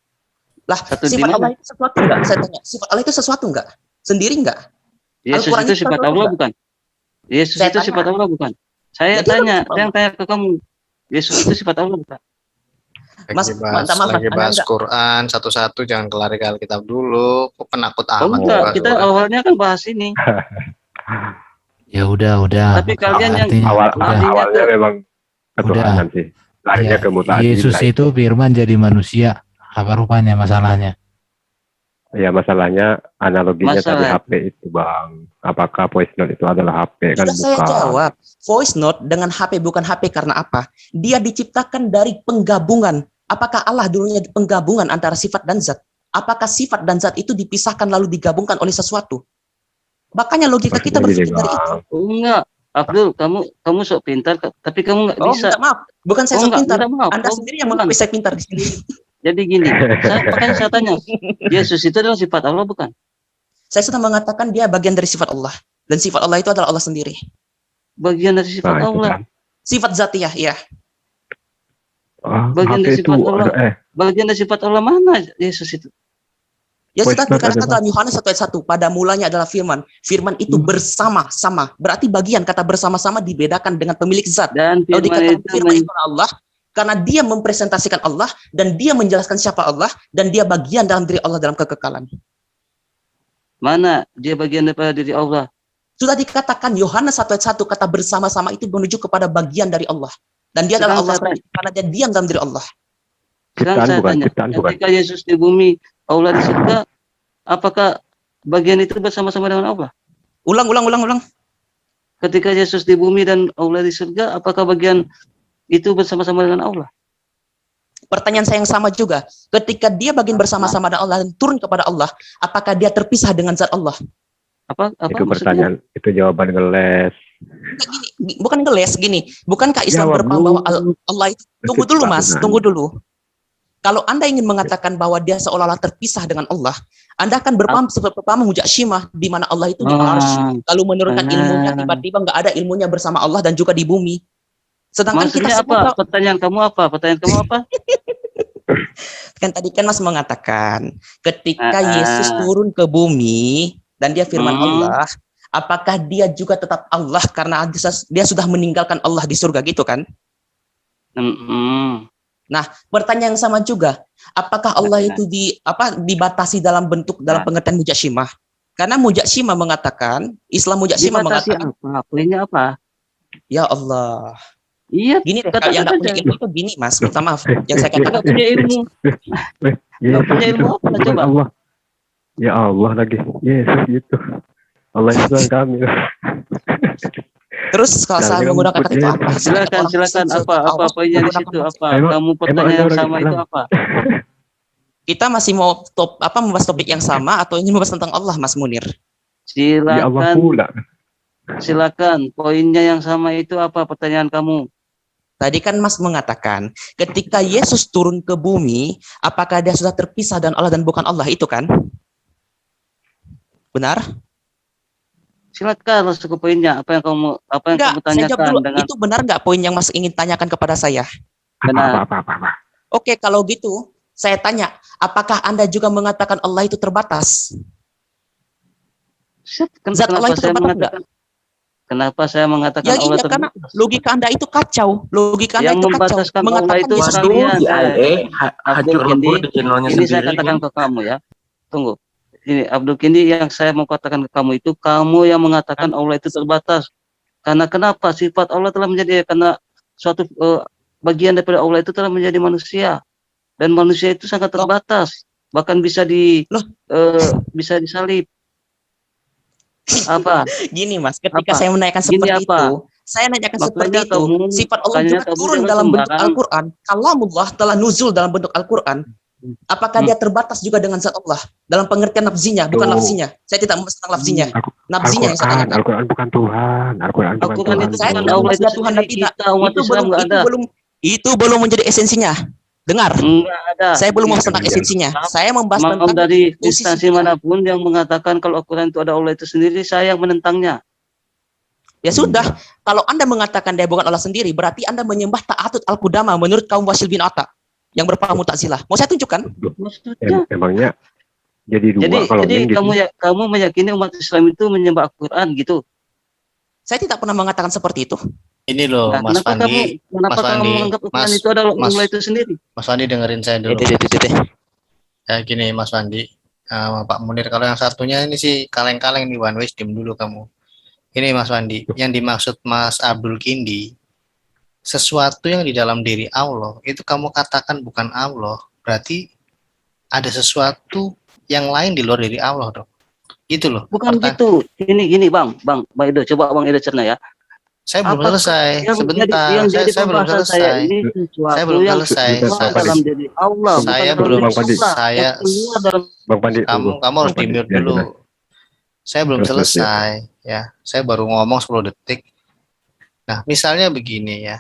Lah, Satu di sifat mana? Allah itu sesuatu enggak? Saya tanya, sifat Allah itu sesuatu enggak? Sendiri enggak? Yesus Al-Quran itu itu sifat sesuatu Allah enggak? bukan? Yesus Saya itu tanya. sifat Allah bukan? Saya Jadi tanya, sifat saya yang tanya ke kamu. Yesus itu sifat Allah bukan? Lagi bahas, maaf, lagi Anda bahas enggak. Quran satu-satu, jangan kelari ke Alkitab dulu. Kok penakut Oh amat enggak, bahas kita Quran. awalnya kan bahas ini. Ya udah. Tapi kalian yang Artinya, larinya Awalnya ke memang ketuhanan sih. Larinya ya, ke mutaati. Yesus itu firman jadi manusia. Apa rupanya masalahnya? Ya masalahnya analoginya tadi Masalah. HP itu Bang. Apakah voice note itu adalah HP? Kan Sudah saya bukan. jawab. Voice note dengan HP bukan HP karena apa? Dia diciptakan dari penggabungan. Apakah Allah dulunya penggabungan antara sifat dan zat? Apakah sifat dan zat itu dipisahkan lalu digabungkan oleh sesuatu? Makanya logika kita Maksudnya gini, berpikir dari itu. Bang. Oh, enggak. Abdul, kamu sok pintar, tapi kamu nggak Oh, bisa. minta maaf. Bukan saya Oh, sok pintar. minta maaf. Anda Oh, sendiri yang bukan. mengakui saya pintar di sini. Jadi gini, makanya saya tanya, Yesus itu adalah sifat Allah bukan? Saya sudah mengatakan dia bagian dari sifat Allah. Dan sifat Allah itu adalah Allah sendiri. Bagian dari sifat Nah, itu Allah. kan. Sifat zatiyah, ya. Bagian HP dari itu sifat Allah. Bagian dari sifat Allah mana Yesus itu? Ya Voice sudah note dikatakan adalah- dalam Yohanes 1 ayat 1, pada mulanya adalah firman. Firman itu bersama-sama. Berarti bagian kata bersama-sama dibedakan dengan pemilik zat. Dan Lalu firman dikatakan itu firman itu adalah Allah karena dia mempresentasikan Allah dan dia menjelaskan siapa Allah dan dia bagian dalam diri Allah dalam kekekalan. mana dia bagian daripada diri Allah? Sudah dikatakan Yohanes 1 ayat 1 kata bersama-sama itu menuju kepada bagian dari Allah. Dan dia adalah Sekarang Allah saya tanya. sendiri karena dia diam dalam diri Allah. Sekarang Ciptaan saya bukan, tanya, ciptaan bukan. ketika Yesus di bumi, Allah di surga, apakah bagian itu bersama-sama dengan Allah? Ulang. Ketika Yesus di bumi dan Allah di surga, apakah bagian itu bersama-sama dengan Allah? Pertanyaan saya yang sama juga. Ketika dia bagian bersama-sama dengan Allah dan turun kepada Allah, apakah dia terpisah dengan zat Allah? Apa Itu maksudnya? pertanyaan, itu jawaban ngeles. Gini, bukan ngeles gini. Bukankah Islam Jawab berpaham dulu. bahwa Allah itu tunggu dulu Mas, Ketuhanan. tunggu dulu. Kalau Anda ingin mengatakan bahwa dia seolah-olah terpisah dengan Allah, Anda akan berpaham seperti pertama mujasyimah di mana Allah itu di arsy, lalu menurunkan ilmunya, tiba-tiba nggak ada ilmunya bersama Allah dan juga di bumi. Sedangkan Maksudnya kita semua apa? Pertanyaan kamu apa? kan tadi kan Mas mengatakan ketika Ah. Yesus turun ke bumi dan dia firman Hmm. Allah, apakah dia juga tetap Allah karena dia sudah meninggalkan Allah di surga gitu kan? Nah, pertanyaan yang sama juga, apakah Allah itu dibatasi dalam bentuk dalam pengertian mujasyimah? Karena mujasyimah mengatakan, Islam mujasyimah Dibatasi mengatakan, apa? Poinnya apa? ya Allah. Iya, Gini deh, katakan yang nggak punya aja. ilmu itu gini Mas, minta maaf. Yang saya katakan Nggak punya ilmu. Yesus punya ilmu itu apa, bukan coba? Allah. Ya Allah lagi. Yesus itu. Allah itu Tuhan kami. Terus kalau saya Jangan menggunakan kata itu punya- apa? Silakan apa poinnya di situ apa? Emang- Kamu emang pertanyaan ada yang orang sama itu Islam? apa? Kita masih mau membahas topik yang sama atau ingin membahas tentang Allah, Mas Munir? Ya Allah Silakan, pula. silakan. Poinnya yang sama itu apa pertanyaan kamu? Tadi kan Mas mengatakan, ketika Yesus turun ke bumi, apakah dia sudah terpisah dan Allah dan bukan Allah, itu kan? Benar? Silakan masuk ke poinnya. Apa yang kamu Enggak, saya tanyakan jawab dulu. dengan Itu benar nggak poin yang Mas ingin tanyakan kepada saya? benar? Apa. Oke, kalau gitu, saya tanya, apakah Anda juga mengatakan Allah itu terbatas? Zat Allah itu terbatas nggak? Kenapa saya mengatakan Ya Allah iya, karena terbatas? logika Anda itu kacau. Logika Anda Yang itu kacau. membataskan Allah Mengatakan itu Yesus kalian. Di AE hancur Abdul lebur Kindi, di channelnya ini saya sendiri. katakan ke kamu ya. Tunggu. Ini Abdul Kindi, yang saya mau katakan ke kamu itu kamu yang mengatakan Allah itu terbatas. Karena kenapa? Sifat Allah telah menjadi, karena suatu bagian daripada Allah itu telah menjadi manusia. Dan manusia itu sangat terbatas. Bahkan bisa bisa disalib. Apa? Gini Mas, ketika Apa? saya menanyakan Gini seperti apa? itu, saya nanyakan Makanya seperti itu, kamu- sifat Allah makanya juga kamu turun jangan dalam bentuk sembarang. Al-Quran. Kalamullah telah nuzul dalam bentuk Al-Quran. Apakah dia terbatas juga dengan zat Allah? Dalam pengertian nafzinya, bukan Tuh. lafzinya. Saya tidak membahas tentang lafzinya. Nafzinya yang saya Al-Quran, tanyakan. Al-Quran bukan Tuhan. Al-Quran bukan Al-Quran Tuhan. itu Saya bukan tidak Allah membahas itu dia Tuhan dan sendiri. tidak. Kita umat Islam nggak ada. Itu belum menjadi esensinya. Dengar, Enggak ada. saya belum membahas tentang Iya. esensinya. Saya membahas Mau tentang dari posisi instansi dia. manapun yang mengatakan kalau Al-Quran itu ada Allah itu sendiri, saya yang menentangnya. Ya sudah, kalau Anda mengatakan dia bukan Allah sendiri, berarti Anda menyembah Ta'atut Al-Qudama menurut kaum Wasil bin Atta yang berpaham Mu'tazilah. Mau saya tunjukkan? Maksudnya. Emangnya jadi dua kalau Jadi yang gitu. kamu meyakini umat Islam itu menyembah Al-Quran gitu. Saya tidak pernah mengatakan seperti itu. Ini loh, Nah, Mas kenapa Fandi, kenapa Mas kamu Fandi, menganggap Al-Quran Mas- itu adalah Mas- Allah itu sendiri? Mas Fandi dengerin saya dulu. Ya gini Mas Fandi, Pak Munir, kalau yang satunya ini sih kaleng-kaleng nih, one way, diem dulu kamu. Ini Mas Fandi, yang dimaksud Mas Abdul Kindi, sesuatu yang di dalam diri Allah, itu kamu katakan bukan Allah, berarti ada sesuatu yang lain di luar diri Allah dong. Gitu loh. Bukan gitu. Gini Bang Edo, coba Bang Edo cerna ya. Saya belum Apakah selesai, yang sebentar, yang jadi saya belum pembahasan selesai. saya ini sesuatu Saya belum yang selesai. keluar dalam diri Allah, Saya bukan dalam belum- diri Bang Pandi. Allah, Saya- yang keluar dalam Bang Pandi, kamu tunggu. harus Bang di Pandi, mute ya, dulu. jelas. Saya belum Terus, selesai ya. Saya baru ngomong 10 detik. Nah, misalnya begini ya.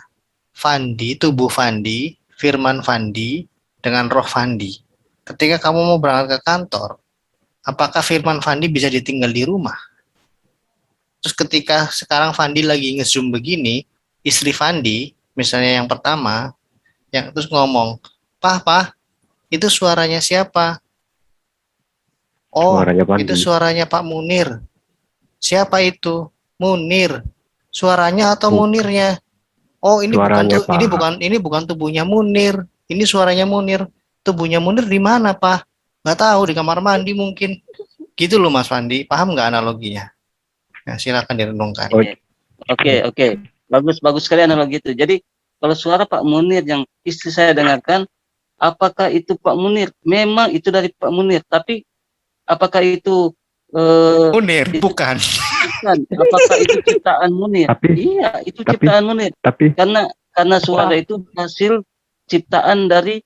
Fandi, tubuh Fandi, firman Fandi dengan roh Fandi. Ketika kamu mau berangkat ke kantor, apakah firman Fandi bisa ditinggal di rumah? Terus ketika sekarang Fandi lagi nge-zoom begini, istri Fandi, misalnya yang pertama, yang terus ngomong, "Pah, itu suaranya siapa?" Oh, Suaranya Pandi. itu suaranya Pak Munir. Siapa itu? Munir. Suaranya atau Bukan. Munirnya? Oh, ini Suaranya, Pak. ini bukan tubuhnya Munir. Ini suaranya Munir. Tubuhnya Munir di mana, Pak? Nggak tahu, di kamar mandi mungkin. Gitu loh Mas Fandi. Paham nggak analoginya? Nah, silakan direnungkan. Oh. Oke. Bagus sekali analogi itu. Jadi kalau suara Pak Munir yang istri saya dengarkan, apakah itu Pak Munir? Memang itu dari Pak Munir, tapi apakah itu Munir, bukan. bukan? Apakah itu ciptaan Munir? Tapi- Iya, itu tapi- ciptaan Munir. Tapi Karena suara itu hasil ciptaan dari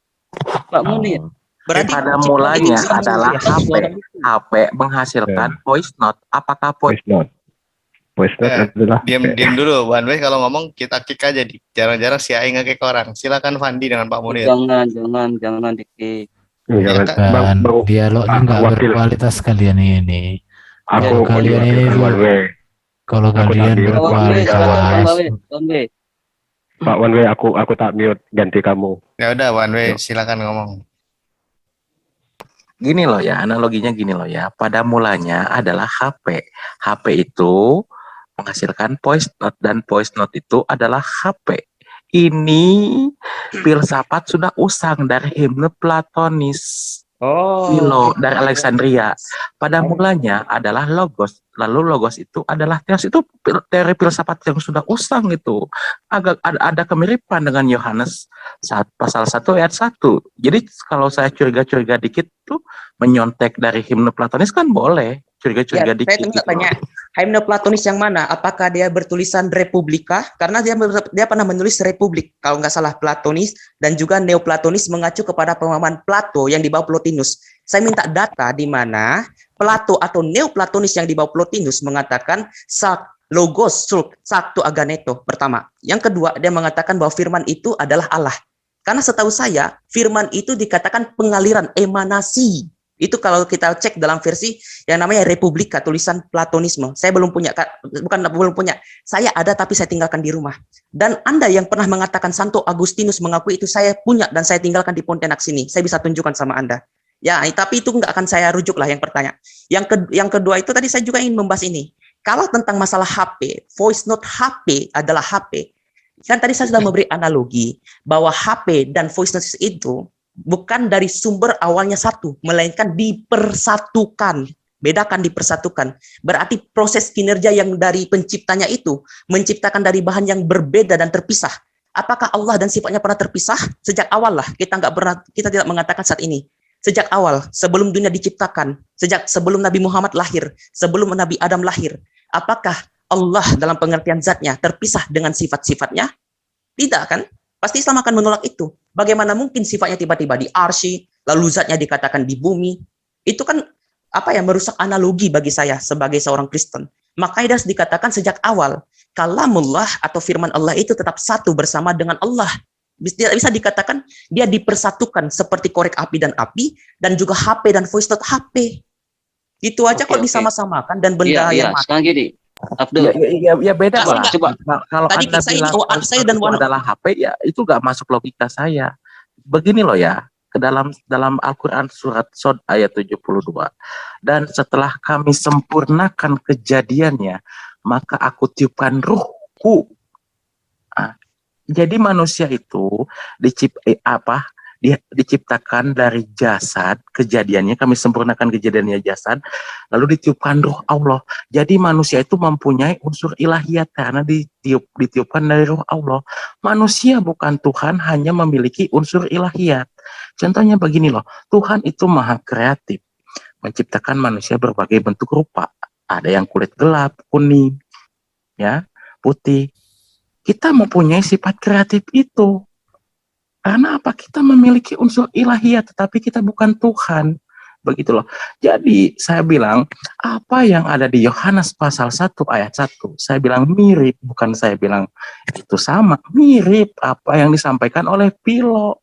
Pak Munir. Berarti Pada ciptaan mulanya itu adalah manusia. HP. HP menghasilkan voice note. Apakah voice voice note. Voice note adalah Diam dulu, One Way, kalau ngomong kita kick aja di. Jarang-jarang si Aing nge-kick orang. Silakan Fandi dengan Pak Munir. Jangan dikit. Jangan, Dan dialognya nggak wakil. berkualitas kalian ini. Aku Kalian ini diwakilkan tuh- One Way. Kalau Aku kalian tak bilang. berkualitas, Pak One Way, aku tak mute, ganti kamu. Ya udah, One Way, silakan ngomong. Gini loh ya, analoginya gini loh ya. Pada mulanya adalah HP. HP itu menghasilkan voice note dan voice note itu adalah HP. Ini filsafat sudah usang dari himne Platonis. Philo dari Alexandria. Pada mulanya adalah logos. Lalu logos itu adalah teos. Itu teori filsafat yang sudah usang itu. Agak ada kemiripan dengan Yohanes pasal 1 ayat 1. Jadi kalau saya curiga-curiga dikit tuh menyontek dari himne Platonis kan boleh. Curiga-curiga Ya, dikit. saya gitu. tanya, Hymne Platonis yang mana? Apakah dia bertulisan Republika? Karena dia pernah menulis Republik, kalau nggak salah Platonis, dan juga Neoplatonis mengacu kepada pemahaman Plato yang dibawa Plotinus. Saya minta data di mana Plato atau Neoplatonis yang dibawa Plotinus mengatakan logos satu aganeto pertama. Yang kedua, dia mengatakan bahwa firman itu adalah Allah. Karena setahu saya, firman itu dikatakan pengaliran, emanasi. Itu kalau kita cek dalam versi yang namanya Republika, tulisan Platonisme. Saya belum punya, belum punya. Saya ada tapi saya tinggalkan di rumah. Dan Anda yang pernah mengatakan Santo Agustinus mengakui itu saya punya dan saya tinggalkan di Pontianak sini. Saya bisa tunjukkan sama Anda. Ya, tapi itu nggak akan saya rujuk lah yang pertanyaan. Yang kedua itu tadi saya juga ingin membahas ini. Kalau tentang masalah HP, voice note HP adalah HP. Kan tadi saya sudah memberi analogi bahwa HP dan voice note itu bukan dari sumber awalnya satu, melainkan dipersatukan. Bedakan dipersatukan. Berarti proses kinerja yang dari penciptanya itu menciptakan dari bahan yang berbeda dan terpisah. Apakah Allah dan sifatnya pernah terpisah? Sejak awal lah, kita tidak mengatakan saat ini. Sejak awal, sebelum dunia diciptakan, sebelum Nabi Muhammad lahir, sebelum Nabi Adam lahir, apakah Allah dalam pengertian zatnya terpisah dengan sifat-sifatnya? Tidak kan? Pasti Islam akan menolak itu. Bagaimana mungkin sifatnya tiba-tiba di arsy, lalu zatnya dikatakan di bumi? Itu kan merusak analogi bagi saya sebagai seorang Kristen. Makanya harus dikatakan sejak awal, kalamullah atau firman Allah itu tetap satu bersama dengan Allah. Tidak bisa dikatakan dia dipersatukan seperti korek api dan juga HP dan voice note HP. Itu aja kok disama-samakan dan benda yang sekarang gini. Abdul. Ya beda lah. Coba. Kalau Tadi Anda saya bilang saya dan itu adalah HP, ya itu nggak masuk logika saya. Begini loh ya, ke dalam Al-Quran surat Sod ayat 72. Dan setelah kami sempurnakan kejadiannya, maka aku tiupkan ruhku. Jadi manusia itu diciptakan dari jasad, kejadiannya kami sempurnakan kejadiannya jasad, lalu ditiupkan ruh Allah. Jadi manusia itu mempunyai unsur ilahiyat karena ditiupkan dari ruh Allah. Manusia bukan Tuhan, hanya memiliki unsur ilahiyat. Contohnya begini loh, Tuhan itu maha kreatif, menciptakan manusia berbagai bentuk rupa. Ada yang kulit gelap, kuning, ya, putih. Kita mempunyai sifat kreatif itu. Karena apa? Kita memiliki unsur ilahiyat, tetapi kita bukan Tuhan. Begitu loh. Jadi saya bilang, apa yang ada di Yohanes pasal 1 ayat 1, saya bilang mirip, bukan saya bilang itu sama. Mirip apa yang disampaikan oleh Philo,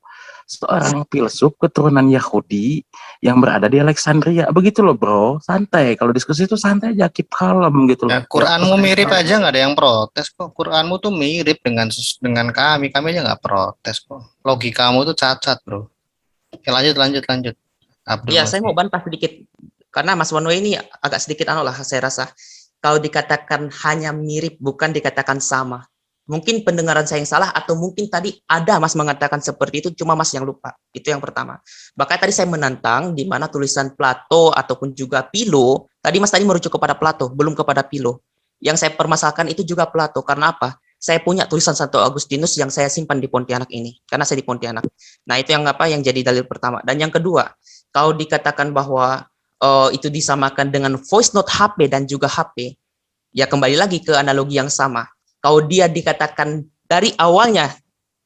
seorang filsuf keturunan Yahudi yang berada di Alexandria. Begitu loh bro, santai. Kalau diskusi itu santai aja, keep calm gitu loh. Ya, Quranmu mirip aja, nggak ada yang protes kok. Quranmu tuh mirip dengan kami aja nggak protes kok. Logikamu tuh cacat bro. Ya, lanjut. Abdul. Ya, saya mau bantah sedikit karena Mas Wanwe ini agak sedikit saya rasa. Kalau dikatakan hanya mirip, bukan dikatakan sama. Mungkin pendengaran saya yang salah, atau mungkin tadi ada Mas mengatakan seperti itu, cuma Mas yang lupa. Itu yang pertama. Bahkan tadi saya menantang di mana tulisan Plato ataupun juga Philo. Tadi Mas merujuk kepada Plato, belum kepada Philo. Yang saya permasalahkan itu juga Plato. Karena apa? Saya punya tulisan Santo Agustinus yang saya simpan di Pontianak ini. Karena saya di Pontianak. Nah, itu yang yang jadi dalil pertama. Dan yang kedua, kalau dikatakan bahwa itu disamakan dengan voice note HP dan juga HP, ya kembali lagi ke analogi yang sama. Kalau dia dikatakan dari awalnya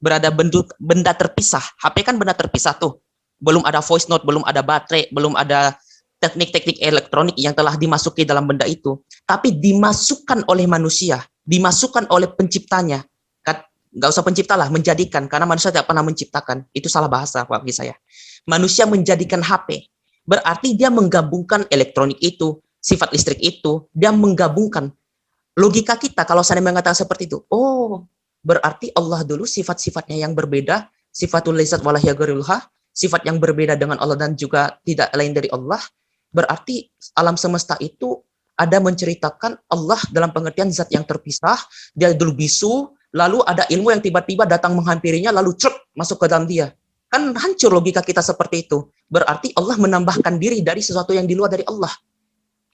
berada benda terpisah, HP kan benda terpisah tuh. Belum ada voice note, belum ada baterai, belum ada teknik-teknik elektronik yang telah dimasuki dalam benda itu. Tapi dimasukkan oleh manusia, dimasukkan oleh penciptanya. Nggak usah pencipta lah, menjadikan. Karena manusia tidak pernah menciptakan. Itu salah bahasa bagi saya. Manusia menjadikan HP. Berarti dia menggabungkan elektronik itu, sifat listrik itu, dia menggabungkan. Logika kita kalau saya mengatakan seperti itu, berarti Allah dulu sifat-sifatnya yang berbeda, sifatul laysat walahya ghairulha, sifat yang berbeda dengan Allah dan juga tidak lain dari Allah. Berarti alam semesta itu ada menceritakan Allah dalam pengertian zat yang terpisah, dia dulu bisu, lalu ada ilmu yang tiba-tiba datang menghampirinya, lalu masuk ke dalam dia. Kan hancur logika kita seperti itu. Berarti Allah menambahkan diri dari sesuatu yang di luar dari Allah.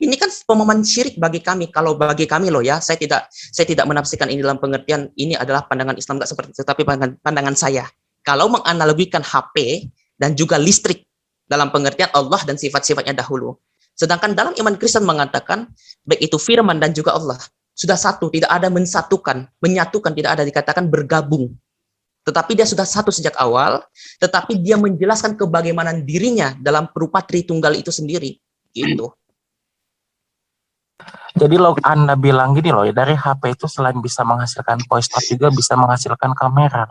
Ini kan pemahaman syirik bagi kami. Kalau bagi kami loh ya, saya tidak menafsirkan ini dalam pengertian ini adalah pandangan Islam, nggak seperti itu, tapi pandangan saya. Kalau menganalogikan HP dan juga listrik dalam pengertian Allah dan sifat-sifatnya dahulu, Sedangkan dalam iman Kristen mengatakan, baik itu firman dan juga Allah, sudah satu, tidak ada menyatukan, tidak ada dikatakan bergabung. Tetapi dia sudah satu sejak awal, tetapi dia menjelaskan kebagaimana dirinya dalam berupa Tritunggal itu sendiri. Gitu. Jadi Anda bilang gini loh, ya, dari HP itu selain bisa menghasilkan voice note juga bisa menghasilkan kamera.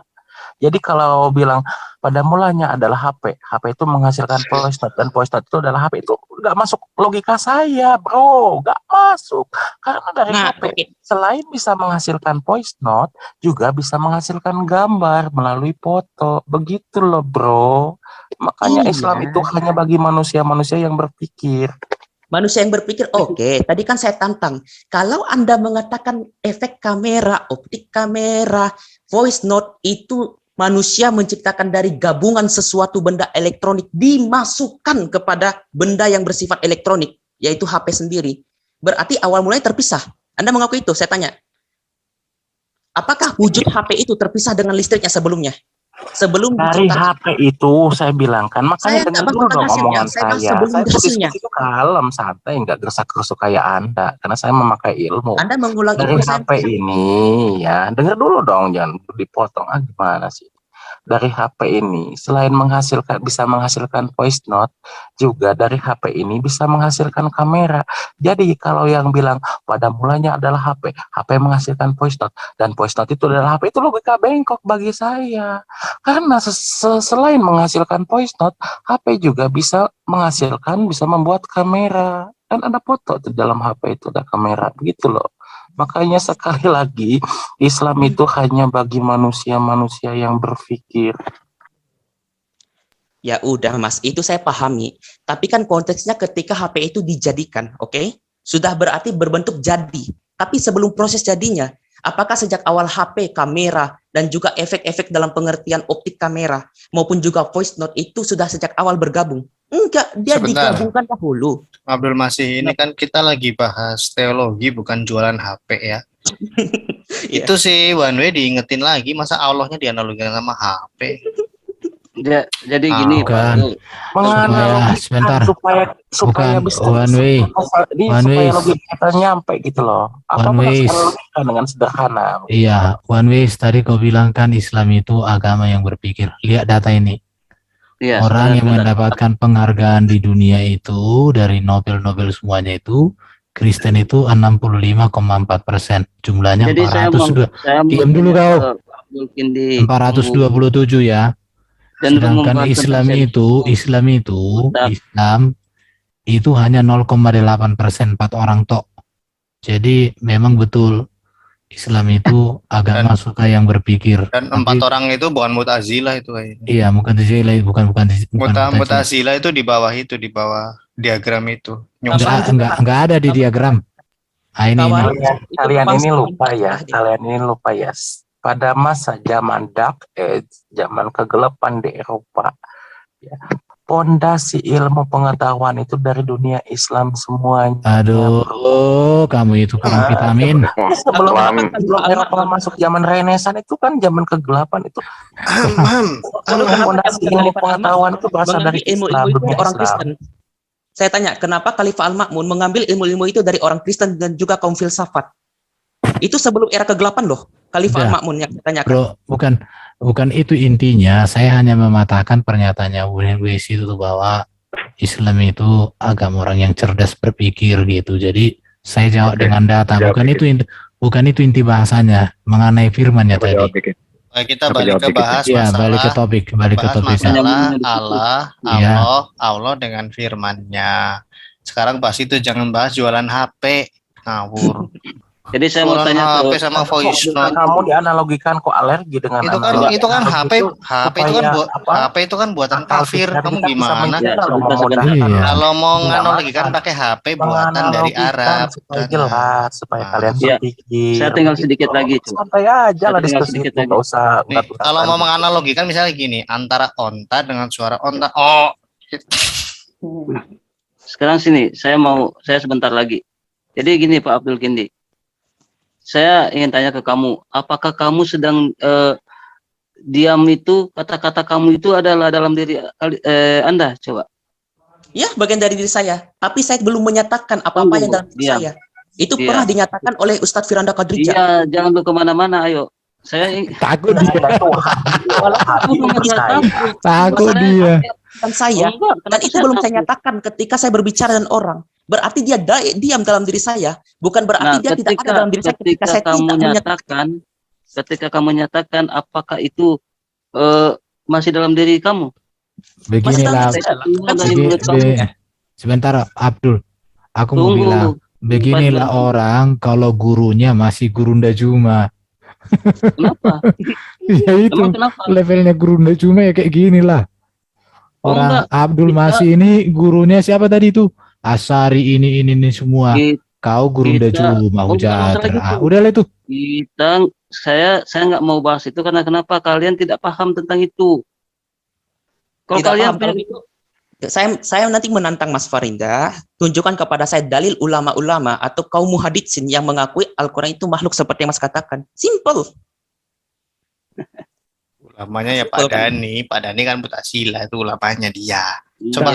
Jadi kalau bilang pada mulanya adalah HP itu menghasilkan voice note dan voice note itu adalah HP, itu nggak masuk logika saya, bro, nggak masuk. Karena dari HP selain bisa menghasilkan voice note juga bisa menghasilkan gambar melalui foto, begitu loh, bro. Makanya Islam itu hanya bagi manusia-manusia yang berpikir. Manusia yang berpikir, oke, tadi kan saya tantang. Kalau Anda mengatakan efek kamera, optik kamera, voice note itu manusia menciptakan dari gabungan sesuatu benda elektronik dimasukkan kepada benda yang bersifat elektronik, yaitu HP sendiri. Berarti awal mulanya terpisah. Anda mengaku itu, saya tanya. Apakah wujud HP itu terpisah dengan listriknya sebelumnya? Sebelum dari HP itu saya bilang kan, makanya dengar dulu dong omongan saya. Saya diskusi itu kalem, santai, nggak gersak-gerusuk kayak Anda, karena saya memakai ilmu. Anda mengulang dari itu HP ini ya, dengar dulu dong, jangan dipotong. Gimana sih? Dari HP ini selain bisa menghasilkan voice note, juga dari HP ini bisa menghasilkan kamera. Jadi kalau yang bilang pada mulanya adalah HP menghasilkan voice note, dan voice note itu adalah HP, itu logika bengkok bagi saya. Karena selain menghasilkan voice note, HP juga bisa membuat kamera. Kan ada foto di dalam HP itu, ada kamera, begitu loh. Makanya sekali lagi, Islam itu hanya bagi manusia-manusia yang berpikir. Ya udah Mas, itu saya pahami. Tapi kan konteksnya ketika HP itu dijadikan, oke? Sudah berarti berbentuk jadi. Tapi sebelum proses jadinya, apakah sejak awal HP, kamera, dan juga efek-efek dalam pengertian optik kamera, maupun juga voice note itu sudah sejak awal bergabung? Enggak, dia digabungkan dahulu. Abdul Masih, ini kan kita lagi bahas teologi, bukan jualan HP ya. Itu sih One Way diingetin lagi, masa Allahnya dianalogikan sama HP. Jadi gini Pak. Sebentar. Supaya bisa One Way. Supaya logika kita nyampe gitu loh. Apa logika dengan sederhana? Iya, One Way tadi kau bilang kan Islam itu agama yang berpikir. Lihat data ini. Ya, orang yang mendapatkan penghargaan di dunia itu dari Nobel semuanya itu Kristen itu 65,4%, jumlahnya. Jadi 400. Diam dulu kau. 427 ya. Dan sedangkan Islam itu hanya 0,8%, 4 orang tok. Jadi memang betul Islam itu agama suka yang berpikir. Dan 4 orang itu bukan Mu'tazilah itu kayaknya. Iya, bukan Mu'tazilah itu di bawah diagram itu. Enggak ada di diagram. Kalian ini lupa ya. Pada masa zaman Dark Age, zaman kegelapan di Eropa, ya, pondasi ilmu pengetahuan itu dari dunia Islam semuanya. Aduh, kamu itu kurang vitamin. Sebelum Eropa masuk zaman Renaissance itu kan zaman kegelapan itu. Pondasi ilmu pengetahuan itu berasal dari Islam, dunia orang Kristen. Saya tanya, kenapa Khalifah Al-Ma'mun mengambil ilmu-ilmu itu dari orang Kristen dan juga kaum filsafat? Itu sebelum era kegelapan loh, Khalifah Al-Ma'mun yang saya tanyakan. Bro, bukan itu intinya. Saya hanya mematahkan pernyataannya WNWC itu bahwa Islam itu agama orang yang cerdas berpikir gitu. Jadi saya jawab dengan data. Bukan itu inti bahasanya mengenai firman-nya tadi. Kita balik ke bahas masalah Allah dengan firman-Nya. Sekarang bahas itu, jangan bahas jualan HP, ngawur. Jadi saya mau tanya HP sama voice note. Kamu dianalogikan kok alergi dengan itu kan HP itu kan buatan kafir. Kamu gimana? Kalau mau analogikan pakai HP buatan dari Arab. Jelas supaya kalian berpikir. Saya tinggal sedikit lagi. Santai aja lah diskusi itu, enggak usah. Kalau mau menganalogikan misalnya gini, antara onta dengan suara onta. Sekarang sini, saya sebentar lagi. Jadi gini Pak Abdul Kindi. Saya ingin tanya ke kamu, apakah kamu sedang diam itu, kata-kata kamu itu adalah dalam diri Anda? Coba. Ya, bagian dari diri saya. Tapi saya belum menyatakan apa-apa yang dalam diri Diam. saya. Itu Diam. pernah dinyatakan oleh Ustadz Firanda Kadrija. Iya, jangan lu kemana-mana, ayo. Saya Takut dia. Saya. Takut dia. Bukan saya. Dan itu belum saya nyatakan ketika saya berbicara dengan orang. Berarti dia diam dalam diri saya. Bukan berarti dia tidak ada dalam diri saya ketika saya kamu tidak nyatakan, ketika kamu nyatakan, apakah itu masih dalam diri kamu? Beginilah. Sebentar, Abdul. Aku mau bilang. Beginilah orang kalau gurunya masih Gurunda Juma. Kenapa? Ya itu kenapa? levelnya Gurunda Juma ya kayak gini lah. Orang Abdul masih ini gurunya siapa tadi itu? Asari ini semua. Kau Gurunda Juma Hujatra. Udah lah itu. Saya nggak mau bahas itu karena kenapa kalian tidak paham tentang itu. Kalau kalian itu, saya nanti menantang Mas Farinda, tunjukkan kepada saya dalil ulama-ulama atau kaum muhaditsin yang mengakui Al-Quran itu makhluk seperti yang Mas katakan. Simple. Ulamanya ya Pak Dhani kan Mu'tazilah itu ulamanya dia. Coba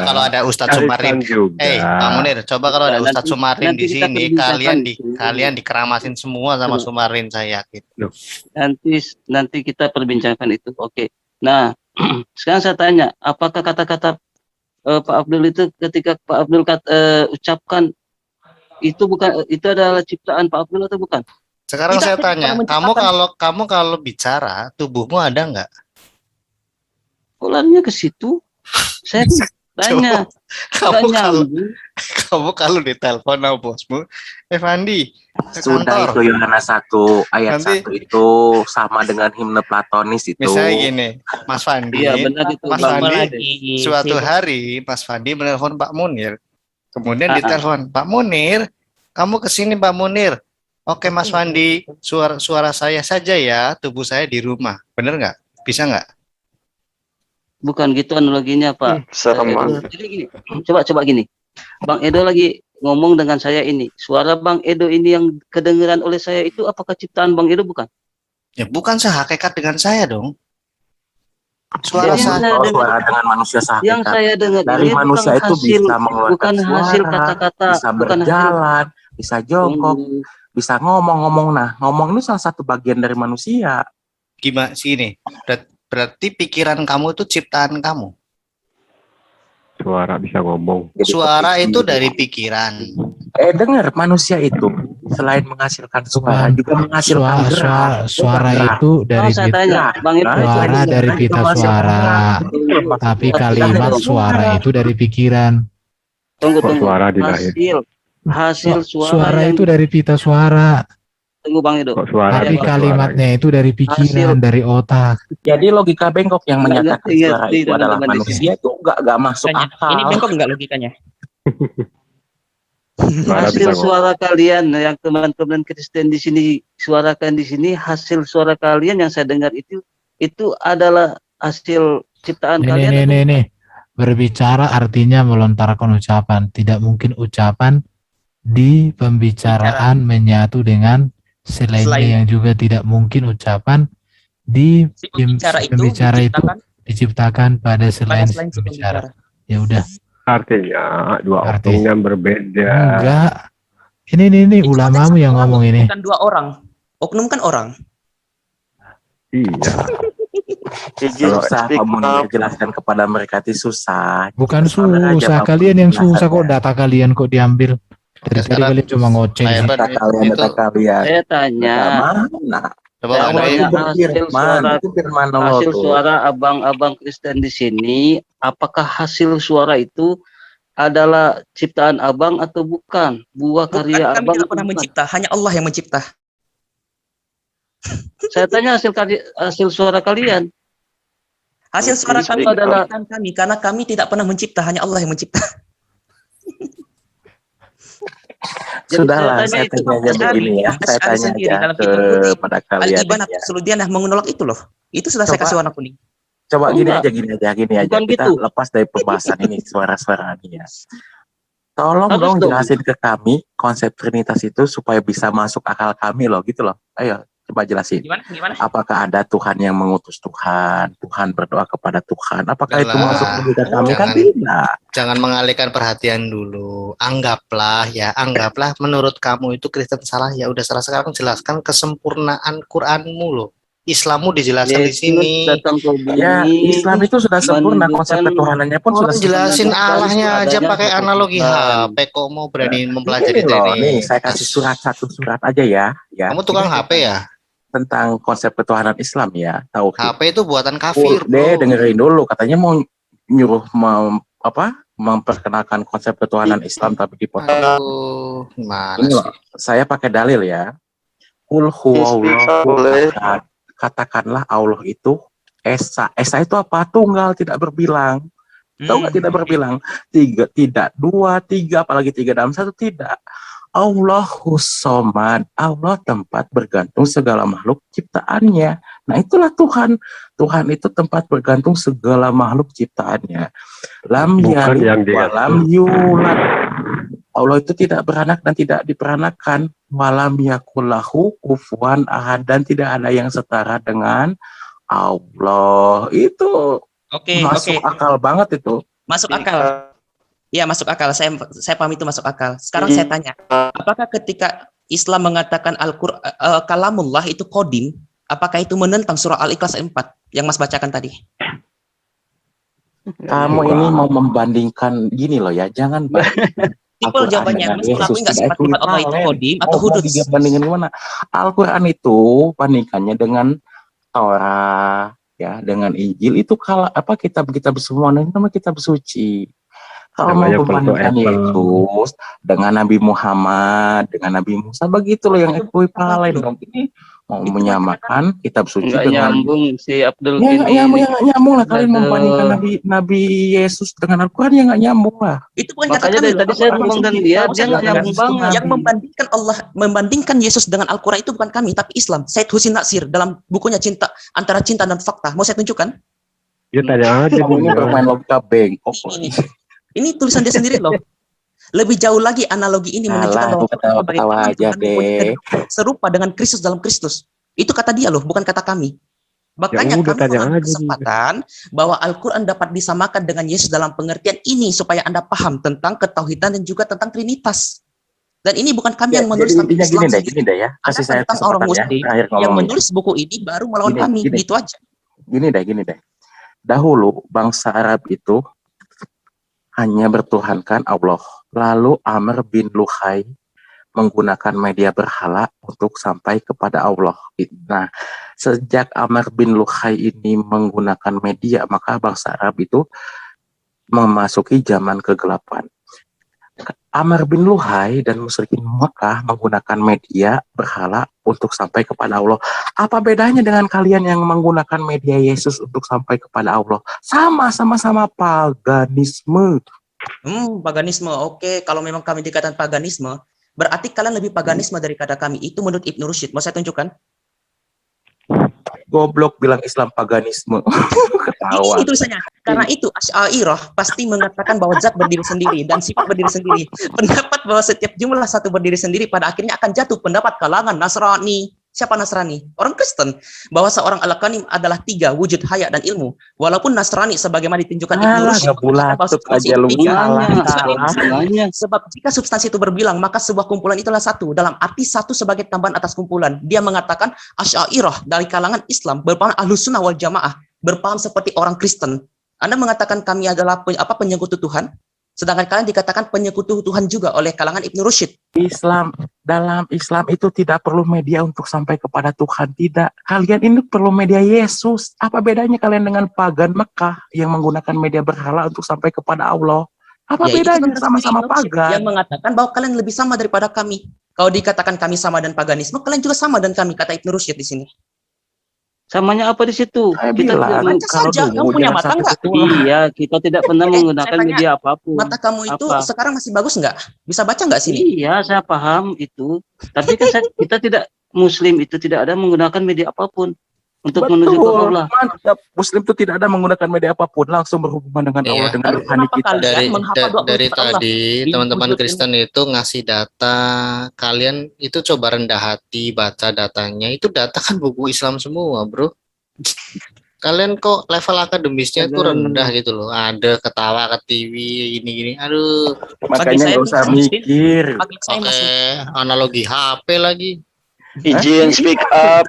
kalau ada Ustadz Sumarin, Pak Munir, coba kalau ada Ustadz Sumarin di sini, kalian dikeramasin semua sama Sumarin, saya yakin. Nanti kita perbincangkan itu. Oke. Nah, sekarang saya tanya, apakah kata-kata Pak Abdul itu ketika Pak Abdul ucapkan itu adalah ciptaan Pak Abdul atau bukan? Sekarang saya tanya, kamu kalau bicara tubuhmu ada nggak? Larinya ke situ. Saya tanya, kamu kalau ditelepon sama bosmu, Fandi, sudah itu Yohanes 1 ayat 1 itu sama dengan himne Platonis itu. Misalnya gini, Mas Fandi, suatu hari Mas Fandi menelpon Pak Munir, kemudian ditelepon, Pak Munir, kamu kesini Pak Munir. Oke Mas Fandi, suara saya saja ya, tubuh saya di rumah, bener nggak? Bisa nggak? Bukan gitu analoginya Pak. Jadi gini, coba gini. Bang Edo lagi ngomong dengan saya ini. Suara Bang Edo ini yang kedengeran oleh saya itu apakah ciptaan Bang Edo bukan? Ya bukan sehakikat dengan saya dong. Suara dengan manusia sehakikat. Yang saya dengar dari ini manusia itu bisa mengeluarkan bukan hasil kata-kata, bisa berjalan, bisa jongkok, bisa ngomong. Nah, ngomong ini salah satu bagian dari manusia. Gimana sih ini? Berarti pikiran kamu itu ciptaan kamu. Suara bisa ngomong. Suara itu dari pikiran. Dengar, manusia itu selain menghasilkan suara juga menghasilkan suara itu dari suara dari pita suara. Tapi kalimat suara itu dari pikiran. Tunggu. Suara dilahirkan. Hasil suara itu dari pita suara. Tunggu Bang Edo. Tapi kalimatnya itu dari pikiran, dari otak. Jadi logika bengkok yang menyatakan suara itu adalah manusia itu enggak masuk akal. Ini bengkok enggak logikanya? Hasil suara kalian yang teman-teman Kristen di sini suarakan di sini, hasil suara kalian yang saya dengar itu adalah hasil ciptaan kalian. Nih. Berbicara artinya melontarkan ucapan. Tidak mungkin ucapan di pembicaraan menyatu dengan selainnya yang juga tidak mungkin ucapan di pembicara itu diciptakan pada selain pembicara. Ya udah. Artinya dua oknum yang berbeda. Enggak. Ini ulamamu yang ngomong ini. Bukan dua orang. Oknum kan orang. Iya. Susah kamu menjelaskan kepada mereka itu susah. Bukan susah, kalian yang susah kok, data kalian kok diambil. Dari tadi kalian cuma ngoceh. Data kalian. Saya tanya. Hasil suara abang-abang Kristen di sini, apakah hasil suara itu adalah ciptaan abang atau bukan? Buah karya abang. Kami tidak pernah mencipta, hanya Allah yang mencipta. Saya tanya hasil suara kalian. Hasil suara kami adalah kami, karena kami tidak pernah mencipta, hanya Allah yang mencipta. Sudahlah, saya tanya aja begini ya. Saya tanya aja kepada kalian. Al-Ibanah Suludianah menolak itu loh. Itu sudah saya kasih warna kuning. Coba gini aja. Kita lepas dari pembahasan ini, suara-suara ini ya. Tolong dong jelasin ke kami konsep Trinitas itu supaya bisa masuk akal kami loh, gitu loh. Ayo, Coba jelasin. Gimana? Apakah ada Tuhan yang mengutus Tuhan? Tuhan berdoa kepada Tuhan. Apakah itu Udah masuk lah, logika kami? Kan jangan tidak. jangan mengalihkan perhatian dulu. Anggaplah menurut kamu itu Kristen salah, ya udah salah. Sekarang jelaskan kesempurnaan Quranmu loh. Islammu dijelaskan di Yesus sini. datang ke bumi Ya, Islam itu sudah sempurna, konsep menunjukkan ketuhanannya pun sudah Jelasin sempurna. Allahnya aja adanya pakai satu analogi Tuhan. HP. Kok mau berani Ini mempelajari loh, nih teknik? saya kasih satu surat aja ya. Kamu tukang Ini HP ya? tentang konsep ketuhanan Islam ya. Tahu? HP itu buatan kafir, Deh, bro. dengerin dulu. Katanya mau nyuruh memperkenalkan konsep ketuhanan Islam tapi dipotong. Aduh, gimana Ini sih? loh, saya pakai dalil ya. Qul huwallahu ahad. Katakanlah Allah itu esa. Esa itu apa? Tunggal, tidak berbilang. Tahu nggak tidak berbilang? Tidak dua, tiga, apalagi tiga dalam satu, tidak. Allahus somad. Allah tempat bergantung segala makhluk ciptaannya. Nah itulah Tuhan. Tuhan itu tempat bergantung segala makhluk ciptaannya. Lam Bukan yalid yang wa dia. lam yulad. Allah itu tidak beranak dan tidak diperanakan. Walam yakullahu kufuwan ahad, dan tidak ada yang setara dengan Allah. Itu Oke, masuk oke. akal banget itu. Masuk akal. Iya, masuk akal. Saya paham itu masuk akal. Sekarang saya tanya, apakah ketika Islam mengatakan kalamullah itu kodim, apakah itu menentang surah Al-Ikhlas 4 yang Mas bacakan tadi? Kamu ini mau membandingkan gini loh ya, jangan Simpel jawabannya. Mas mengakui nggak sifat-sifat Allah itu kodim atau hudud? Bandingin gimana? Al-Quran itu bandingkannya dengan Torah, ya, dengan Injil itu kalau kitab-kitab semua ini nama kitab suci. Kalau mau Namanya membandingkan foto Yesus dengan Nabi Muhammad, dengan Nabi Musa, begitu loh yang equivalent dong. Ini mau menyamakan kitab suci Nggak dengan nyambung si Abdul ya nggak nyambung lah kalian Aduh. membandingkan Nabi Yesus dengan Al-Quran, ya nggak nyambung lah. Itu bukan kata Makanya kami dari loh. tadi saya ngomong dan dia nggak nyambung banget. Yang membandingkan Yesus dengan Al-Quran itu bukan kami, tapi Islam. Said Husin Natsir dalam bukunya Antara Cinta dan Fakta. Mau saya tunjukkan? Dia tanya aja. Kamu ini bermain logika bengkok. Ini tulisan dia sendiri loh. Lebih jauh lagi analogi ini menunjukkan Alah, bahwa ketawa aja deh. serupa dengan Kristus dalam Kristus. Itu kata dia loh, bukan kata kami. Makanya Ya udah, kami tanya mengambil aja kesempatan bahwa Al-Quran dapat disamakan dengan Yesus dalam pengertian ini supaya Anda paham tentang ketauhidan dan juga tentang Trinitas. Dan ini bukan kami yang menulis, tapi Intinya Islam gini deh ya. Kasih saya tentang orang kesempatan ya. Muslim Terakhir yang ngomongnya. menulis buku ini baru melawan Gini, kami, gini. gitu aja. Gini deh. Dahulu bangsa Arab itu hanya bertuhankan Allah. Lalu Amr bin Luhai menggunakan media berhala untuk sampai kepada Allah. Nah, sejak Amr bin Luhai ini menggunakan media, maka bangsa Arab itu memasuki zaman kegelapan. Amr bin Luhai dan musyrikin Mekah menggunakan media berhala untuk sampai kepada Allah. Apa bedanya dengan kalian yang menggunakan media Yesus untuk sampai kepada Allah? Sama-sama paganisme. Paganisme. Oke, kalau memang kami dikatakan paganisme, berarti kalian lebih paganisme daripada kami. Itu menurut Ibnu Rushd. Mau saya tunjukkan? Goblok bilang Islam paganisme. Ketawa. Ini tulisannya. Karena itu Asy'ariyah pasti mengatakan bahwa zat berdiri sendiri dan sifat berdiri sendiri. Pendapat bahwa setiap jumlah satu berdiri sendiri pada akhirnya akan jatuh pendapat kalangan Nasrani. Siapa Nasrani? Orang Kristen. Bahwa seorang Al-Qanim adalah 3, wujud, hayat, dan ilmu. Walaupun Nasrani sebagaimana ditunjukkan Ibnu Rushd ngebulatuk aja lu Salahnya. sebab jika substansi itu berbilang, maka sebuah kumpulan itulah satu. Dalam arti satu sebagai tambahan atas kumpulan. Dia mengatakan Asy'ariyah dari kalangan Islam berpaham Ahlus Sunnah wal Jamaah, berpaham seperti orang Kristen. Anda mengatakan kami adalah penyekutu Tuhan, sedangkan kalian dikatakan penyekutu Tuhan juga oleh kalangan Ibnu Rushd. Dalam Islam itu tidak perlu media untuk sampai kepada Tuhan, tidak. Kalian ini perlu media Yesus. Apa bedanya kalian dengan pagan Mekah yang menggunakan media berhala untuk sampai kepada Allah? Apa Ya, bedanya? itu Sama-sama Ibnu Rushd pagan. yang mengatakan bahwa kalian lebih sama daripada kami. Kalau dikatakan kami sama dan paganisme, kalian juga sama dan kami, kata Ibnu Rushd di sini. Samanya apa di situ? Saya Kita bilang, tidak kalau saja, kamu punya mata nggak? Iya, kita tidak pernah menggunakan saya tanya, media apapun. Mata kamu itu Apa? sekarang masih bagus nggak? Bisa baca nggak sini? Iya, saya paham itu. Tapi kan kita tidak Muslim itu tidak ada menggunakan media apapun. untuk menuju ke Betul, Allah. mantap. Muslim itu tidak ada menggunakan media apapun, langsung berhubungan dengan Allah, Iya. dengan rohani Kenapa kita. kalian Dari menghafal doa dari sifat Allah? tadi teman-teman Diwujudin. Kristen itu ngasih data, kalian itu coba rendah hati baca datanya. Itu data kan buku Islam semua, bro. Kalian kok level akademisnya itu rendah gitu loh. Ada ketawa ke TV gini-gini. Aduh. Makanya saya nggak usah masih Muslim. mikir. Bagi saya Oke, masih analogi HP lagi. Izin speak up.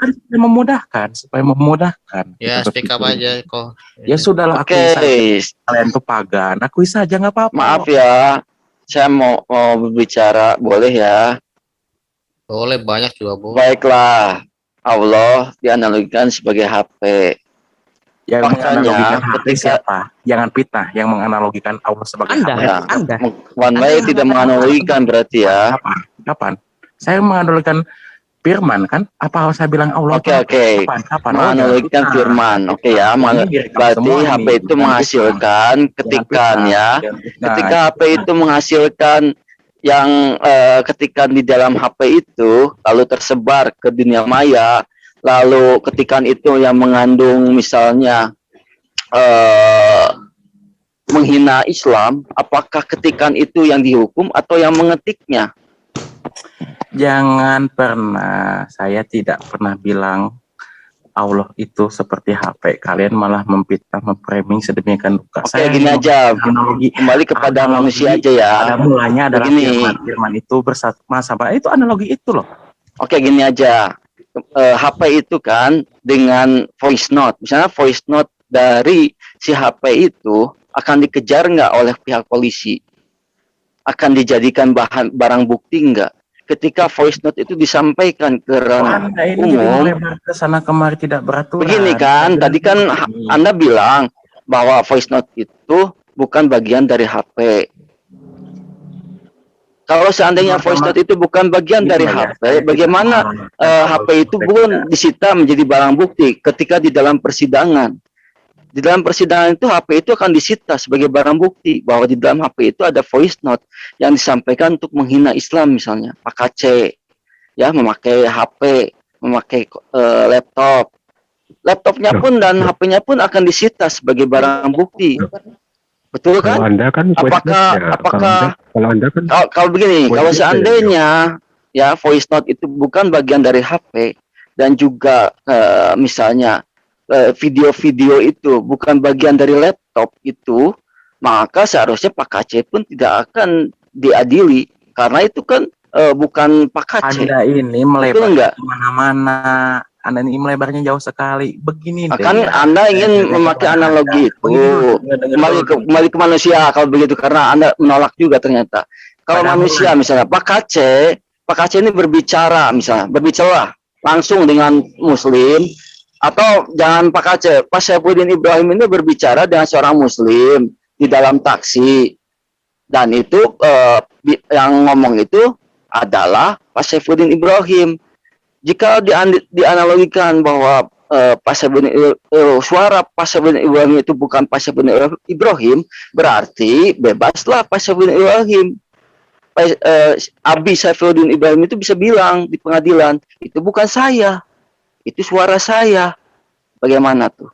Kan supaya memudahkan. Ya, Kita speak up berpikir. aja kok. Ya sudahlah, Oke, akui saja kalian tuh pagan, akui saja nggak apa-apa. maaf ya. Saya mau berbicara, boleh ya? Boleh, banyak juga, Bu. Baiklah. Allah dianalogikan sebagai HP. Yang Makanya, menganalogikan HP ketika- siapa? Jangan fitnah yang menganalogikan Allah sebagai Anda. HP. Ya, Anda. One way Anda tidak yang menganalogikan berarti ya. Kapan? Saya menganalogikan firman kan? Apa harus saya bilang Allah? Oke, oke. Kapan? Menganalogikan firman. Oke ya. Berarti HP itu menghasilkan ketikan ya. Ketika HP itu menghasilkan yang ketikan di dalam HP itu lalu tersebar ke dunia maya, lalu ketikan itu yang mengandung misalnya menghina Islam, apakah ketikan itu yang dihukum atau yang mengetiknya? Jangan pernah, saya tidak pernah bilang Allah itu seperti HP. Kalian malah memfitnah, memframing sedemikian rupa. Oke, gini aja. Kembali kepada manusia aja ya. Ada mulanya adalah Begini. firman itu bersama sama. Itu analogi itu loh. Oke, gini aja. HP itu kan dengan voice note. Misalnya voice note dari si HP itu akan dikejar nggak oleh pihak polisi? Akan dijadikan barang bukti nggak? Ketika voice note itu disampaikan ke ranah Anda ini jadi umum, melebar ke sana kemari tidak beraturan. begini kan, tadi kan Anda bilang bahwa voice note itu bukan bagian dari HP. Kalau seandainya voice note itu bukan bagian dari HP, bagaimana HP itu pun disita menjadi barang bukti ketika di dalam persidangan? Di dalam persidangan itu HP itu akan disita sebagai barang bukti bahwa di dalam HP itu ada voice note yang disampaikan untuk menghina Islam misalnya, Pak KC, ya memakai HP, memakai laptop. Laptopnya pun dan HP-nya pun akan disita sebagai barang bukti. Betul Kalau kan? Anda kan voice note-nya. Kalau Anda kan Kalau begini, voice kalau note seandainya ya voice note itu bukan bagian dari HP dan juga misalnya video-video itu bukan bagian dari laptop itu, maka seharusnya Pak KC pun tidak akan diadili karena itu kan bukan Pak KC. Anda ini Betul melebar nggak? kemana-mana. Anda ini melebarnya jauh sekali. Begini deh. Kan Anda ingin memakai analogi itu kembali ke manusia kalau begitu karena Anda menolak juga ternyata. Kalau manusia misalnya Pak KC ini berbicara langsung dengan Muslim. Atau jangan Pak KC, Pak Saifuddin Ibrahim ini berbicara dengan seorang Muslim di dalam taksi. Dan itu yang ngomong itu adalah Pak Saifuddin Ibrahim. Jika dianalogikan bahwa suara Pak Saifuddin Ibrahim itu bukan Pak Saifuddin Ibrahim, berarti bebaslah Pak Saifuddin Ibrahim. Abi Saifuddin Ibrahim itu bisa bilang di pengadilan, itu bukan saya. Itu suara saya. Bagaimana tuh?